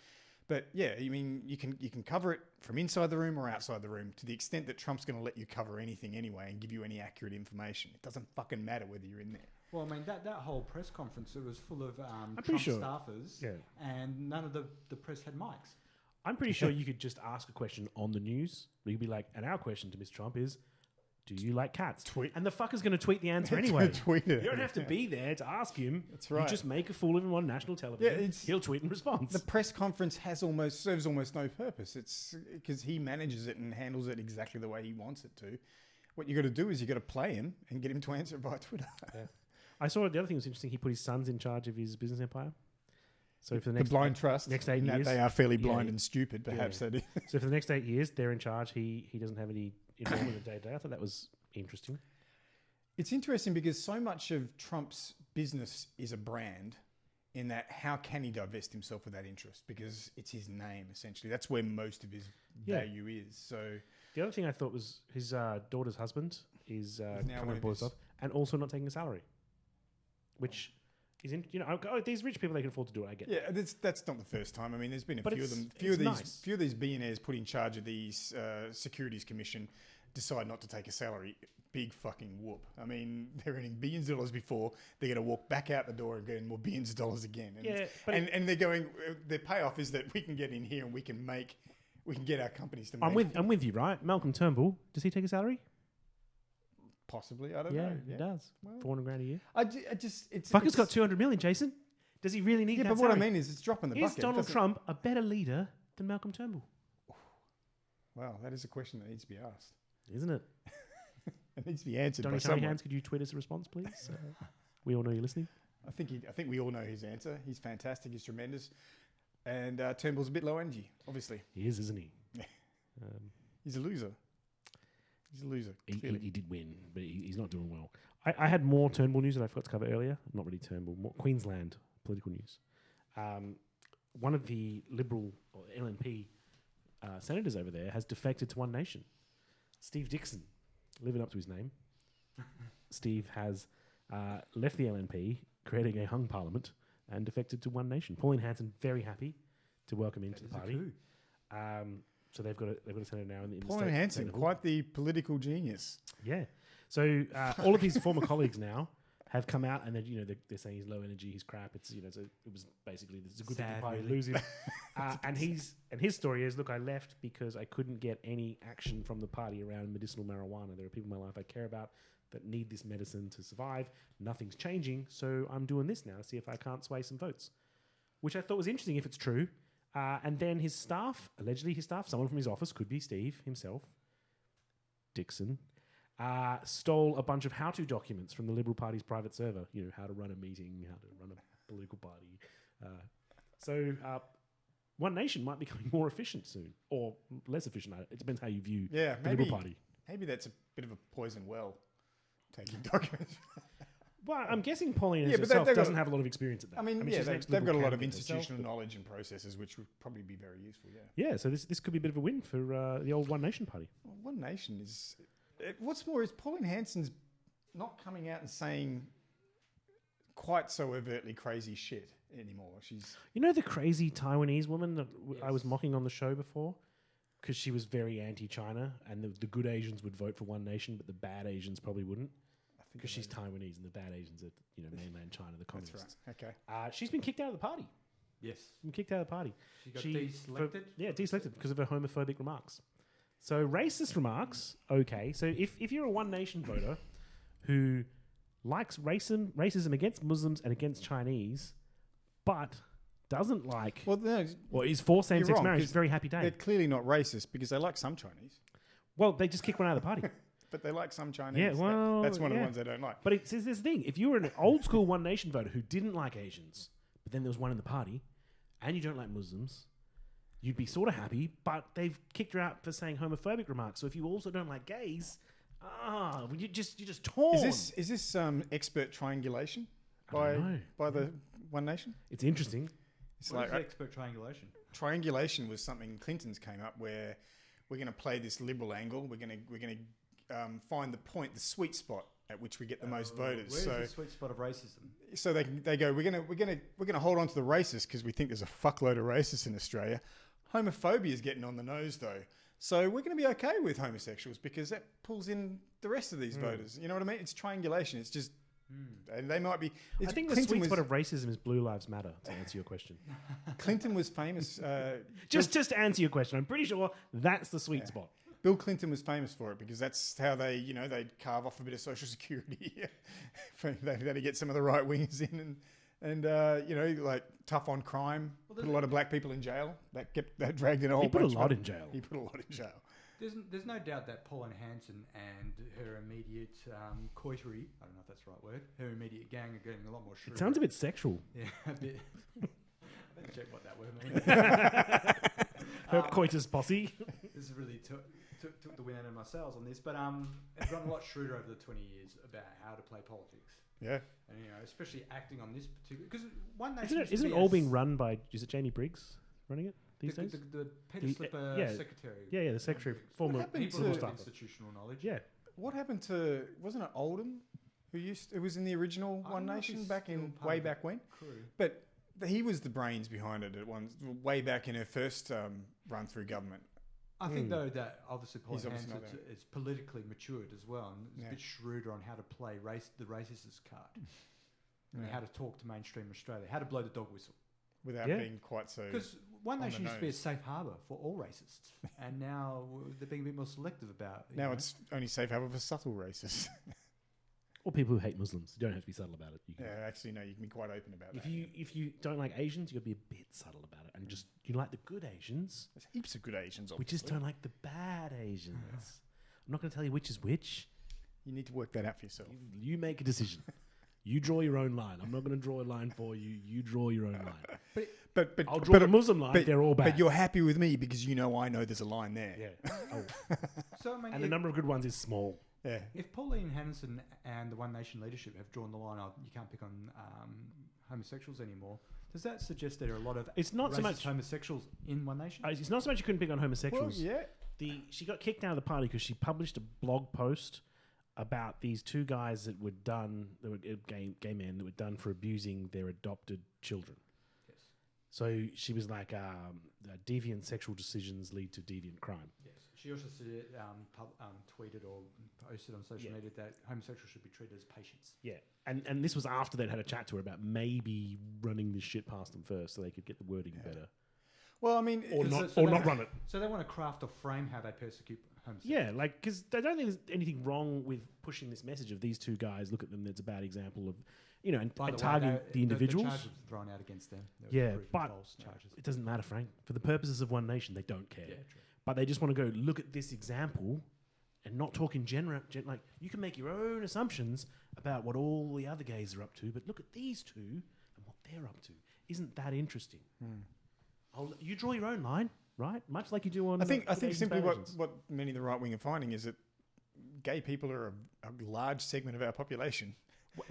But yeah, I mean, you can cover it from inside the room or outside the room to the extent that Trump's going to let you cover anything anyway and give you any accurate information. It doesn't fucking matter whether you're in there. Well, I mean, that whole press conference, it was full of Trump pretty sure. staffers, and none of the press had mics. I'm pretty sure you could just ask a question on the news. You'd be like, and our question to Mr. Trump is, do you like cats? Tweet. And the fucker's going to tweet the answer anyway. Tweet it. You don't have to be there to ask him. That's right. You just make a fool of him on national television. He'll tweet in response. The press conference serves almost no purpose. It's because he manages it and handles it exactly the way he wants it to. What you got to do is you got to play him and get him to answer it via Twitter. I saw the other thing that was interesting. He put his sons in charge of his business empire. So for the The next blind trust. next 8 in that years, they are fairly blind and stupid, Yeah. perhaps. That is. so for the next 8 years, they're in charge. He doesn't have any involvement in the day to day. I thought that was interesting. It's interesting because so much of Trump's business is a brand in that how can he divest himself of that interest? Because it's his name, essentially. That's where most of his value is. So The other thing I thought was his daughter's husband is now coming one on of board his- stuff and also not taking a salary, which is these rich people, they can afford to do it. I get. yeah, that's not the first time. I mean, there's been a But few of it's- them. Few of it's these nice. few of these billionaires put in charge of these Securities Commission decide not to take a salary. Big fucking whoop. I mean, they're earning billions of dollars before. They're going to walk back out the door and get more billions of dollars again. And, Yeah, but and they're going. Their payoff is that we can get in here and we can get our companies to make. I'm with you, right? Malcolm Turnbull, does he take a salary? Possibly, I don't Yeah, know. he does. Well, $400,000 a year. I just it's Fucker's it's, got 200 million, Jason. Does he really need Yeah, that but what I salary? mean is, it's dropping the Is bucket. Donald doesn't- Trump a better leader than Malcolm Turnbull? Wow, that is a question that needs to be asked. Isn't it? It needs to be answered Donny by someone. Hands, could you tweet us a response, please? We all know you're listening. I think we all know his answer. He's fantastic. He's tremendous. And Turnbull's a bit low energy, obviously. He is, isn't he? Yeah. Um, He's a loser. he did win, but he's not doing well. I had more Turnbull news that I forgot to cover earlier. Not really Turnbull, more Queensland political news. One of the Liberal or LNP senators over there has defected to One Nation. Steve Dixon, living up to his name. Steve has left the LNP, creating a hung parliament, and defected to One Nation. Pauline Hanson very happy to welcome him to the party. So they've got a senator now in the Pauline Hanson, quite the political genius. Yeah. So all of his former colleagues now have come out and they're saying he's low energy, he's crap. It's it was basically it's a good thing the party lose him. And his story is, look, I left because I couldn't get any action from the party around medicinal marijuana. There are people in my life I care about that need this medicine to survive. Nothing's changing, so I'm doing this now to see if I can't sway some votes, which I thought was interesting if it's true. And then his staff, someone from his office, could be Steve himself, Dixon, stole a bunch of how-to documents from the Liberal Party's private server. How to run a meeting, how to run a political party. So One Nation might be becoming more efficient soon, or less efficient. It depends how you view the Liberal Party. Maybe that's a bit of a poison well, taking documents. Well, I'm guessing Pauline herself doesn't have a lot of experience at that. I mean they've got a lot of institutional knowledge and processes, which would probably be very useful. Yeah. So this could be a bit of a win for the old One Nation party. Well, One Nation is. What's more is Pauline Hanson's not coming out and saying quite so overtly crazy shit anymore. She's the crazy Taiwanese woman that I was mocking on the show before, because she was very anti-China, and the good Asians would vote for One Nation, but the bad Asians probably wouldn't. Because she's Taiwanese and the bad Asians are, mainland China, the communists. That's right. Okay. She's been kicked out of the party. Yes. Been kicked out of the party. She got deselected? Deselected because of her homophobic remarks. So racist remarks, okay. So if you're a One Nation voter who likes racism against Muslims and against Chinese, but doesn't like or is for same-sex marriage, it's a very happy day. They're clearly not racist because they like some Chinese. Well, they just kick one out of the party. But they like some Chinese. Yeah, well, that's one of the ones they don't like. But it's this thing. If you were an old school One Nation voter who didn't like Asians, but then there was one in the party, and you don't like Muslims, you'd be sort of happy, but they've kicked her out for saying homophobic remarks. So if you also don't like gays, you're just torn. Is this expert triangulation by the One Nation? It's interesting. It's what is expert triangulation? Triangulation was something Clinton's came up where we're going to play this liberal angle. We're going to find the sweet spot at which we get the most voters. Where's the sweet spot of racism? So they go, we're gonna hold on to the racists because we think there's a fuckload of racists in Australia. Homophobia is getting on the nose though, so we're going to be okay with homosexuals because that pulls in the rest of these voters. You know what I mean? It's triangulation. It's just and they might be. I think the sweet spot of racism is Blue Lives Matter. To answer your question, Clinton was famous. Just to answer your question, I'm pretty sure that's the sweet spot. Bill Clinton was famous for it because that's how they'd carve off a bit of Social Security. They'd get some of the right wingers in and like tough on crime. Put a lot of black people in jail. That dragged in a whole bunch. He put a lot in jail. He put a lot in jail. There's no doubt that Pauline Hanson and her immediate coterie, I don't know if that's the right word, her immediate gang are getting a lot more shrewd. It sounds a bit sexual. Yeah, a bit. Let's check what that word means. Her coitus posse. This really took the wind out of my sails on this, but they've gotten a lot shrewder over the 20 years about how to play politics. Yeah, and especially acting on this particular because One Nation isn't it all being run by? Is it Jamie Briggs running it these days? The Peter Slipper secretary. Yeah, the secretary, former people with institutional knowledge. Yeah. What happened to? Wasn't it Oldham who was in the original One Nation way back when? Crew. But he was the brains behind it way back in her first run through government. I think though that obviously Pauline Hanson is politically matured as well and is a bit shrewder on how to play the racist card and how to talk to mainstream Australia, how to blow the dog whistle without being quite so. Because One Nation used to be a safe harbour for all racists, and now they're being a bit more selective about. Now it's only safe harbour for subtle racists. Or people who hate Muslims. You don't have to be subtle about it. Actually, no, you can be quite open about that. If you don't like Asians, you've got to be a bit subtle about it. And just, you like the good Asians. There's heaps of good Asians, obviously. We just don't like the bad Asians. I'm not going to tell you which is which. You need to work that out for yourself. You make a decision. You draw your own line. I'm not going to draw a line for you. You draw your own line. but I'll draw the Muslim line. but- They're all bad. But you're happy with me because you know I know there's a line there. yeah. Oh. So I mean, And the number of good ones is small. Yeah. if Pauline Hanson and the One Nation leadership have drawn the line of you can't pick on homosexuals anymore, does that suggest there are a lot of It's not so racist much. homosexuals in One Nation? It's not so much you couldn't pick on Well, homosexuals. yeah. She got kicked out of the party because she published a blog post about these two guys that were gay men that were done for abusing their adopted children. Yes. So she was like, deviant sexual decisions lead to deviant crime. Yes. She also said, tweeted or posted on social media that homosexuals should be treated as patients. Yeah, and this was after they'd had a chat to her about maybe running this shit past them first so they could get the wording better. Well, I mean, Or it's- not, so or they- not run it. So they want to craft or frame how they persecute homosexuals. Yeah, like, because I don't think there's anything wrong with pushing this message of these two guys, look at them, that's a bad example of, and By the way, targeting the individuals. The charges were thrown out against them. They were Yeah, proven but false charges. It doesn't matter, Frank. For the purposes of One Nation, they don't care. Yeah, true. But they just want to go, look at this example and not talk in general. Like, you can make your own assumptions about what all the other gays are up to, but look at these two and what they're up to. Isn't that interesting? You draw your own line, right? Much like you do on. I think Asian simply Asians. what many of the right wing are finding is that gay people are a large segment of our population,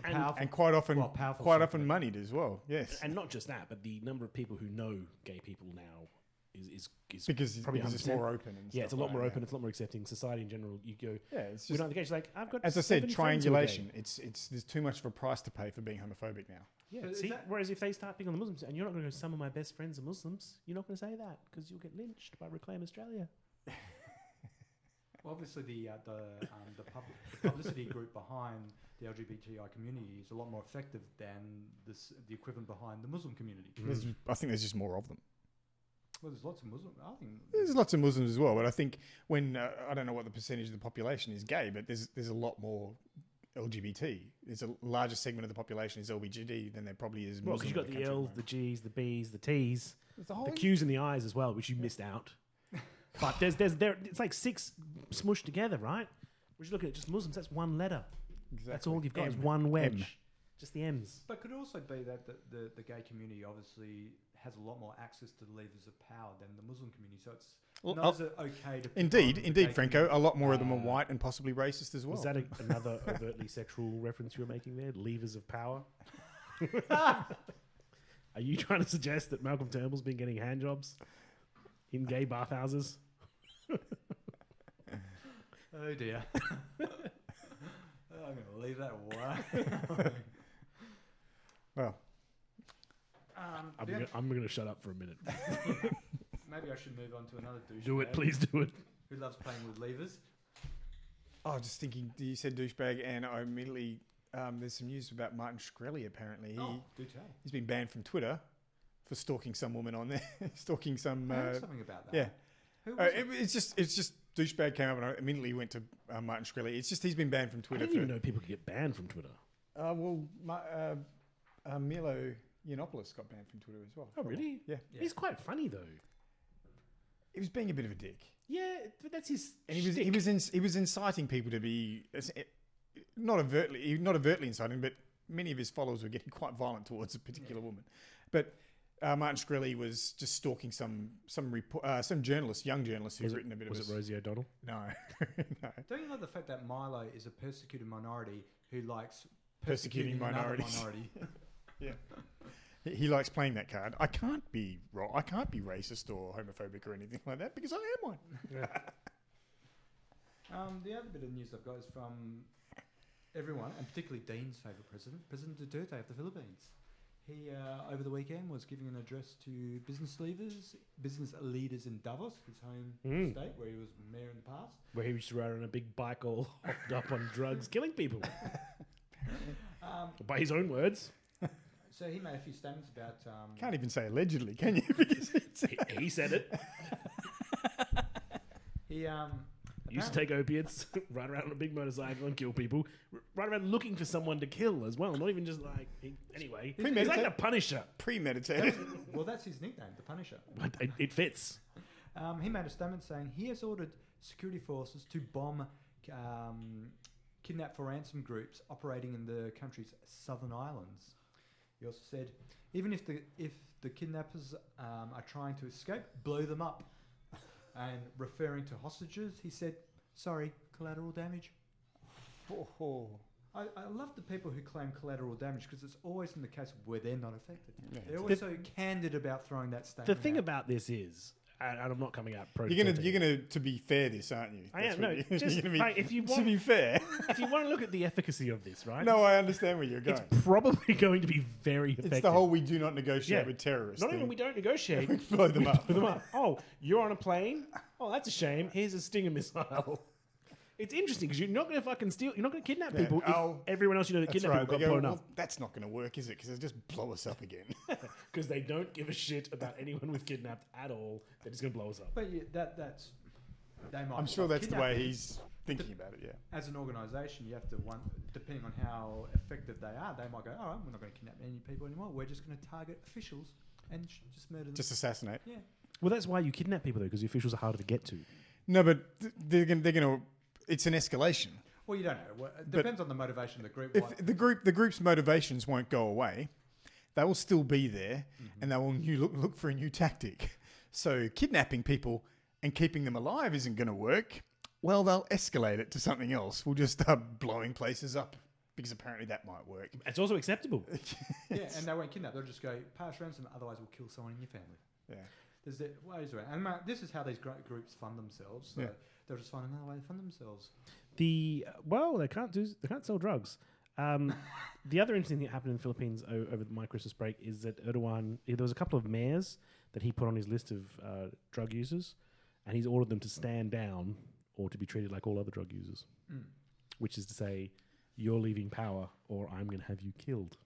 and quite often powerful quite segment. often moneyed as well. Yes, And not just that, but the number of people who know gay people now is because probably it's 100%. more open. And Yeah, it's a stuff lot like more that. open. It's a lot more accepting. Society in general, you go. Yeah, it's We're just not the gays. Like I've got. as I said, 7 friends who are gay. triangulation. It's there's too much of a price to pay for being homophobic now. Yeah. So is See, that- whereas if they start picking on the Muslims, and you're not going to go, some of my best friends are Muslims, you're not going to say that because you'll get lynched by Reclaim Australia. Well, obviously, the publicity group behind the LGBTI community is a lot more effective than the equivalent behind the Muslim community. I think there's just more of them. Well, there's lots of Muslim. I think There's lots of Muslims as well, but I think when I don't know what the percentage of the population is gay, but there's a lot more LGBT. There's a larger segment of the population is LBGD than there probably is. Well, Muslim because you've got in the country L's, at the G's, the B's, the T's, the moment. the Q's and the I's as well, which you missed out. But it's like 6 smushed together, right? We're just looking at just Muslims. That's one letter. Exactly. That's all you've got is M. one wedge. M. Just the M's. But could it also be that the gay community obviously has a lot more access to the levers of power than the Muslim community, so it's Well, not as okay to pick on Indeed, the indeed, gay Franco. community. A lot more of them are white and possibly racist as well. Was that another overtly sexual reference you were making there? Levers of power? Are you trying to suggest that Malcolm Turnbull's been getting hand jobs in gay bathhouses? Oh dear. I'm going to leave that away. Well, I'm going to shut up for a minute. Maybe I should move on to another douchebag. Do it, please do it. Who loves playing with levers? oh, just thinking, you said douchebag, and I immediately there's some news about Martin Shkreli. Apparently, Do tell. he's been banned from Twitter for stalking some woman on there, stalking some. I heard something about that. Yeah, Who was it? it's just douchebag came up, and I immediately went to Martin Shkreli. It's just he's been banned from I Twitter. didn't even know people could get banned from Twitter. Milo Yiannopoulos got banned from Twitter as well. Oh, really? Yeah, Yeah. He's quite funny, though. he was being a bit of a dick. Yeah, but that's his And he was inciting people to be not overtly inciting, but many of his followers were getting quite violent towards a particular woman. But Martin Shkreli was just stalking some journalist, young journalist who's written a bit of. Was it Rosie O'Donnell? No, no. Don't you love the fact that Milo is a persecuted minority who likes Persecuting another minorities. minority? Yeah. He likes playing that card. I can't be wrong. I can't be racist or homophobic or anything like that because I am one. The other bit of news I've got is from everyone, and particularly Dean's favourite president, President Duterte of the Philippines. He, over the weekend, was giving an address to business leaders in Davos, his home state, where he was mayor in the past. Where he used to ride on a big bike all hopped up on drugs, killing people. By his own words. So he made a few statements about... Can't even say allegedly, can you? Because He said it. he Used to take opiates, ride around on a big motorcycle and kill people. Ride around looking for someone to kill as well. Not even just like... Anyway, he's like the Punisher. premeditated. well, that's his nickname, the Punisher. But it fits. He made a statement saying he has ordered security forces to bomb kidnap for ransom groups operating in the country's southern islands. He also said, even if the kidnappers are trying to escape, blow them up. And referring to hostages, he said, sorry, collateral damage. Oh. I love the people who claim collateral damage because it's always in the case where they're not affected. Yeah. They're always so candid about throwing that statement The thing out. about this is, and I'm not coming out pro. You're gonna to be fair this, aren't you? I am. what No, you're just gonna be, mate, if you to want, be fair. if you want to look at the efficacy of this, right? No, I understand where you're going. It's probably going to be very effective. It's the whole we do not negotiate Yeah. with terrorists. Not thing. even we don't negotiate. We blow them up. Blow them up. Oh, you're on a plane? Oh, that's a shame. Here's a Stinger missile. It's interesting because you're not going to fucking steal. You're not going to kidnap Yeah. people Oh, if everyone else you know that That's kidnap right. people They got go, blown well, up that's not going to work, is it? Because they'll just blow us up again. because they don't give a shit about anyone we've kidnapped at all. They're just going to blow us up. But yeah, that's... They might I'm sure like that's the kidnap way them. he's thinking about it, yeah. As an organisation, you have to, depending on how effective they are, they might go, all right, we're not going to kidnap any people anymore. We're just going to target officials and just murder them. Just assassinate. Yeah. Well, that's why you kidnap people though, because the officials are harder to get to. No, but they're going to... It's an escalation. Well, you don't know. Well, it depends on the motivation of the group. If the group's motivations won't go away, they will still be there, and they will look for a new tactic. So kidnapping people and keeping them alive isn't going to work. Well, they'll escalate it to something else. We'll just start blowing places up because apparently that might work. It's also acceptable. Yeah, and they won't kidnap. They'll just go, pay us ransom, otherwise we'll kill someone in your family. Yeah. There's ways around. And this is how these groups fund themselves. So Yeah. they'll just find another way to fund themselves. They can't sell drugs. The other interesting thing that happened in the Philippines over my Christmas break is that Erdogan, there was a couple of mayors that he put on his list of drug users, and he's ordered them to stand down or to be treated like all other drug users, which is to say, you're leaving power or I'm going to have you killed.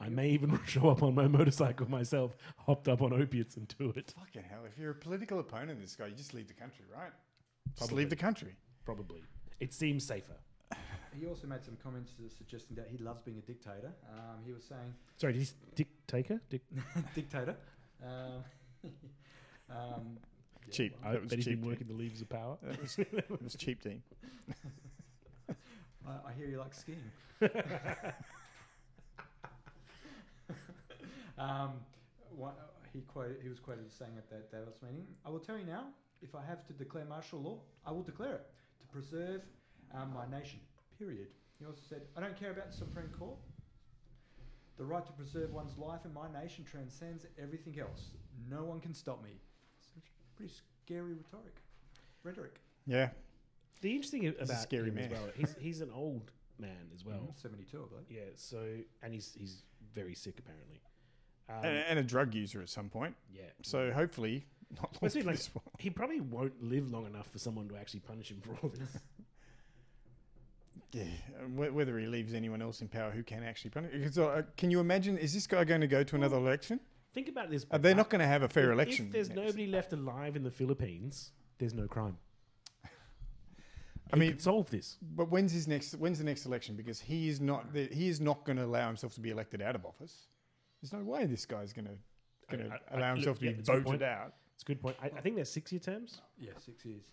I may even show up on my motorcycle myself, hopped up on opiates and do it. Fucking hell, if you're a political opponent of this guy, you just leave the country, right? Just Probably. leave the country. Probably. It seems safer. He also made some comments suggesting that he loves being a dictator. He was saying... Sorry, did he dictator? Dictator. Cheap. I That was bet he's cheap. been working the levers of power. It was cheap, Dean. I hear you like skiing. He was quoted as saying at that Davos meeting, I will tell you now, if I have to declare martial law, I will declare it to preserve my nation, period. He also said, I don't care about the Supreme Court. The right to preserve one's life in my nation transcends everything else. No one can stop me. It's pretty scary rhetoric. Yeah. The interesting thing He's a about scary him man. as well, he's an old man as well. 72, I believe. Yeah, so and he's very sick apparently. And a drug user at some point. Yeah. So hopefully not long But see, for like, this one. he probably won't live long enough for someone to actually punish him for all this. Yeah, whether he leaves anyone else in power who can actually punish. Because, can you imagine? Is this guy going to go to another election? Think about this. They're not going to have a fair If election. there's next. nobody left alive in the Philippines, there's no crime. I He mean, could solve this. but when's the next election? Because he is not going to allow himself to be elected out of office. There's no way this guy's going to allow himself to be it's a good voted point. out. It's a good point. I think they're 6-year terms, Yeah, 6 years.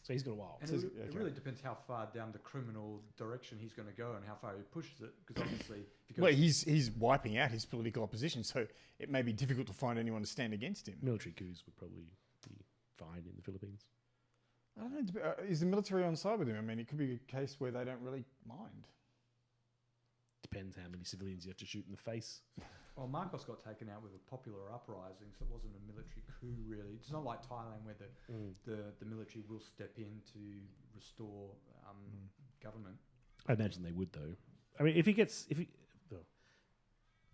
so he's got a while. And So it, is- it okay. really depends how far down the criminal direction he's going to go and how far he pushes it. Because obviously, if you Well, he's wiping out his political opposition, so it may be difficult to find anyone to stand against him. Military coups would probably be fine in the Philippines. I don't know. Is the military on side with him? I mean, it could be a case where they don't really mind. Depends how many civilians you have to shoot in the face. well, Marcos got taken out with a popular uprising, so it wasn't a military coup really. It's not like Thailand where the military will step in to restore government. I imagine they would, though. I mean,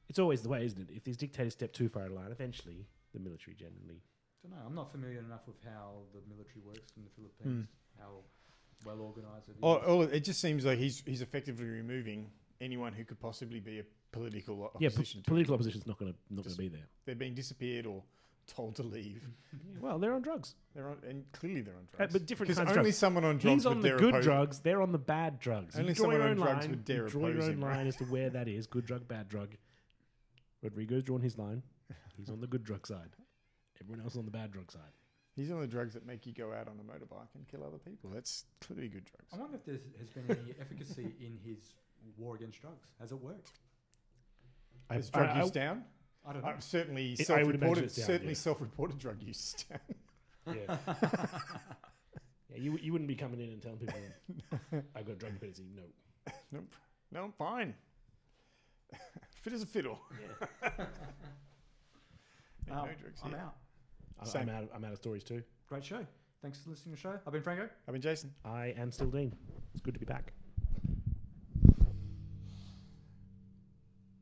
it's always the way, isn't it? If these dictators step too far out of line, eventually the military generally. I don't know. I'm not familiar enough with how the military works in the Philippines, how well organised it is. It just seems like he's effectively removing anyone who could possibly be a political Yeah, opposition. to political him. opposition's not going to Just- be there. They're being disappeared or told to leave. Well, they're on drugs. And clearly they're on drugs. But different Because kinds of only drugs. someone on drugs He's on would the dare good oppose drugs. They're on the bad drugs. Only You draw someone your on own drugs line. would dare You draw your oppose own him, line right? as to where that is. Good drug, bad drug. Rodrigo's drawn his line. He's on the good drug side. Everyone else on the bad drug side. He's on the drugs that make you go out on a motorbike and kill other people. That's clearly good drugs. I wonder if there has been any efficacy in his war against drugs. Has it worked? Is drug use down? I don't know. Certainly I would imagine self-reported. it's down, Certainly yeah. self-reported drug use is down. Yeah. Yeah, you wouldn't be coming in and telling people I've got drug dependency. No. Nope. No, I'm fine. Fit as a fiddle. Yeah. No drugs I'm here. out. Same. I'm out of stories too. Great show. Thanks for listening to the show. I've been Franco. I've been Jason. I am still Dean. It's good to be back.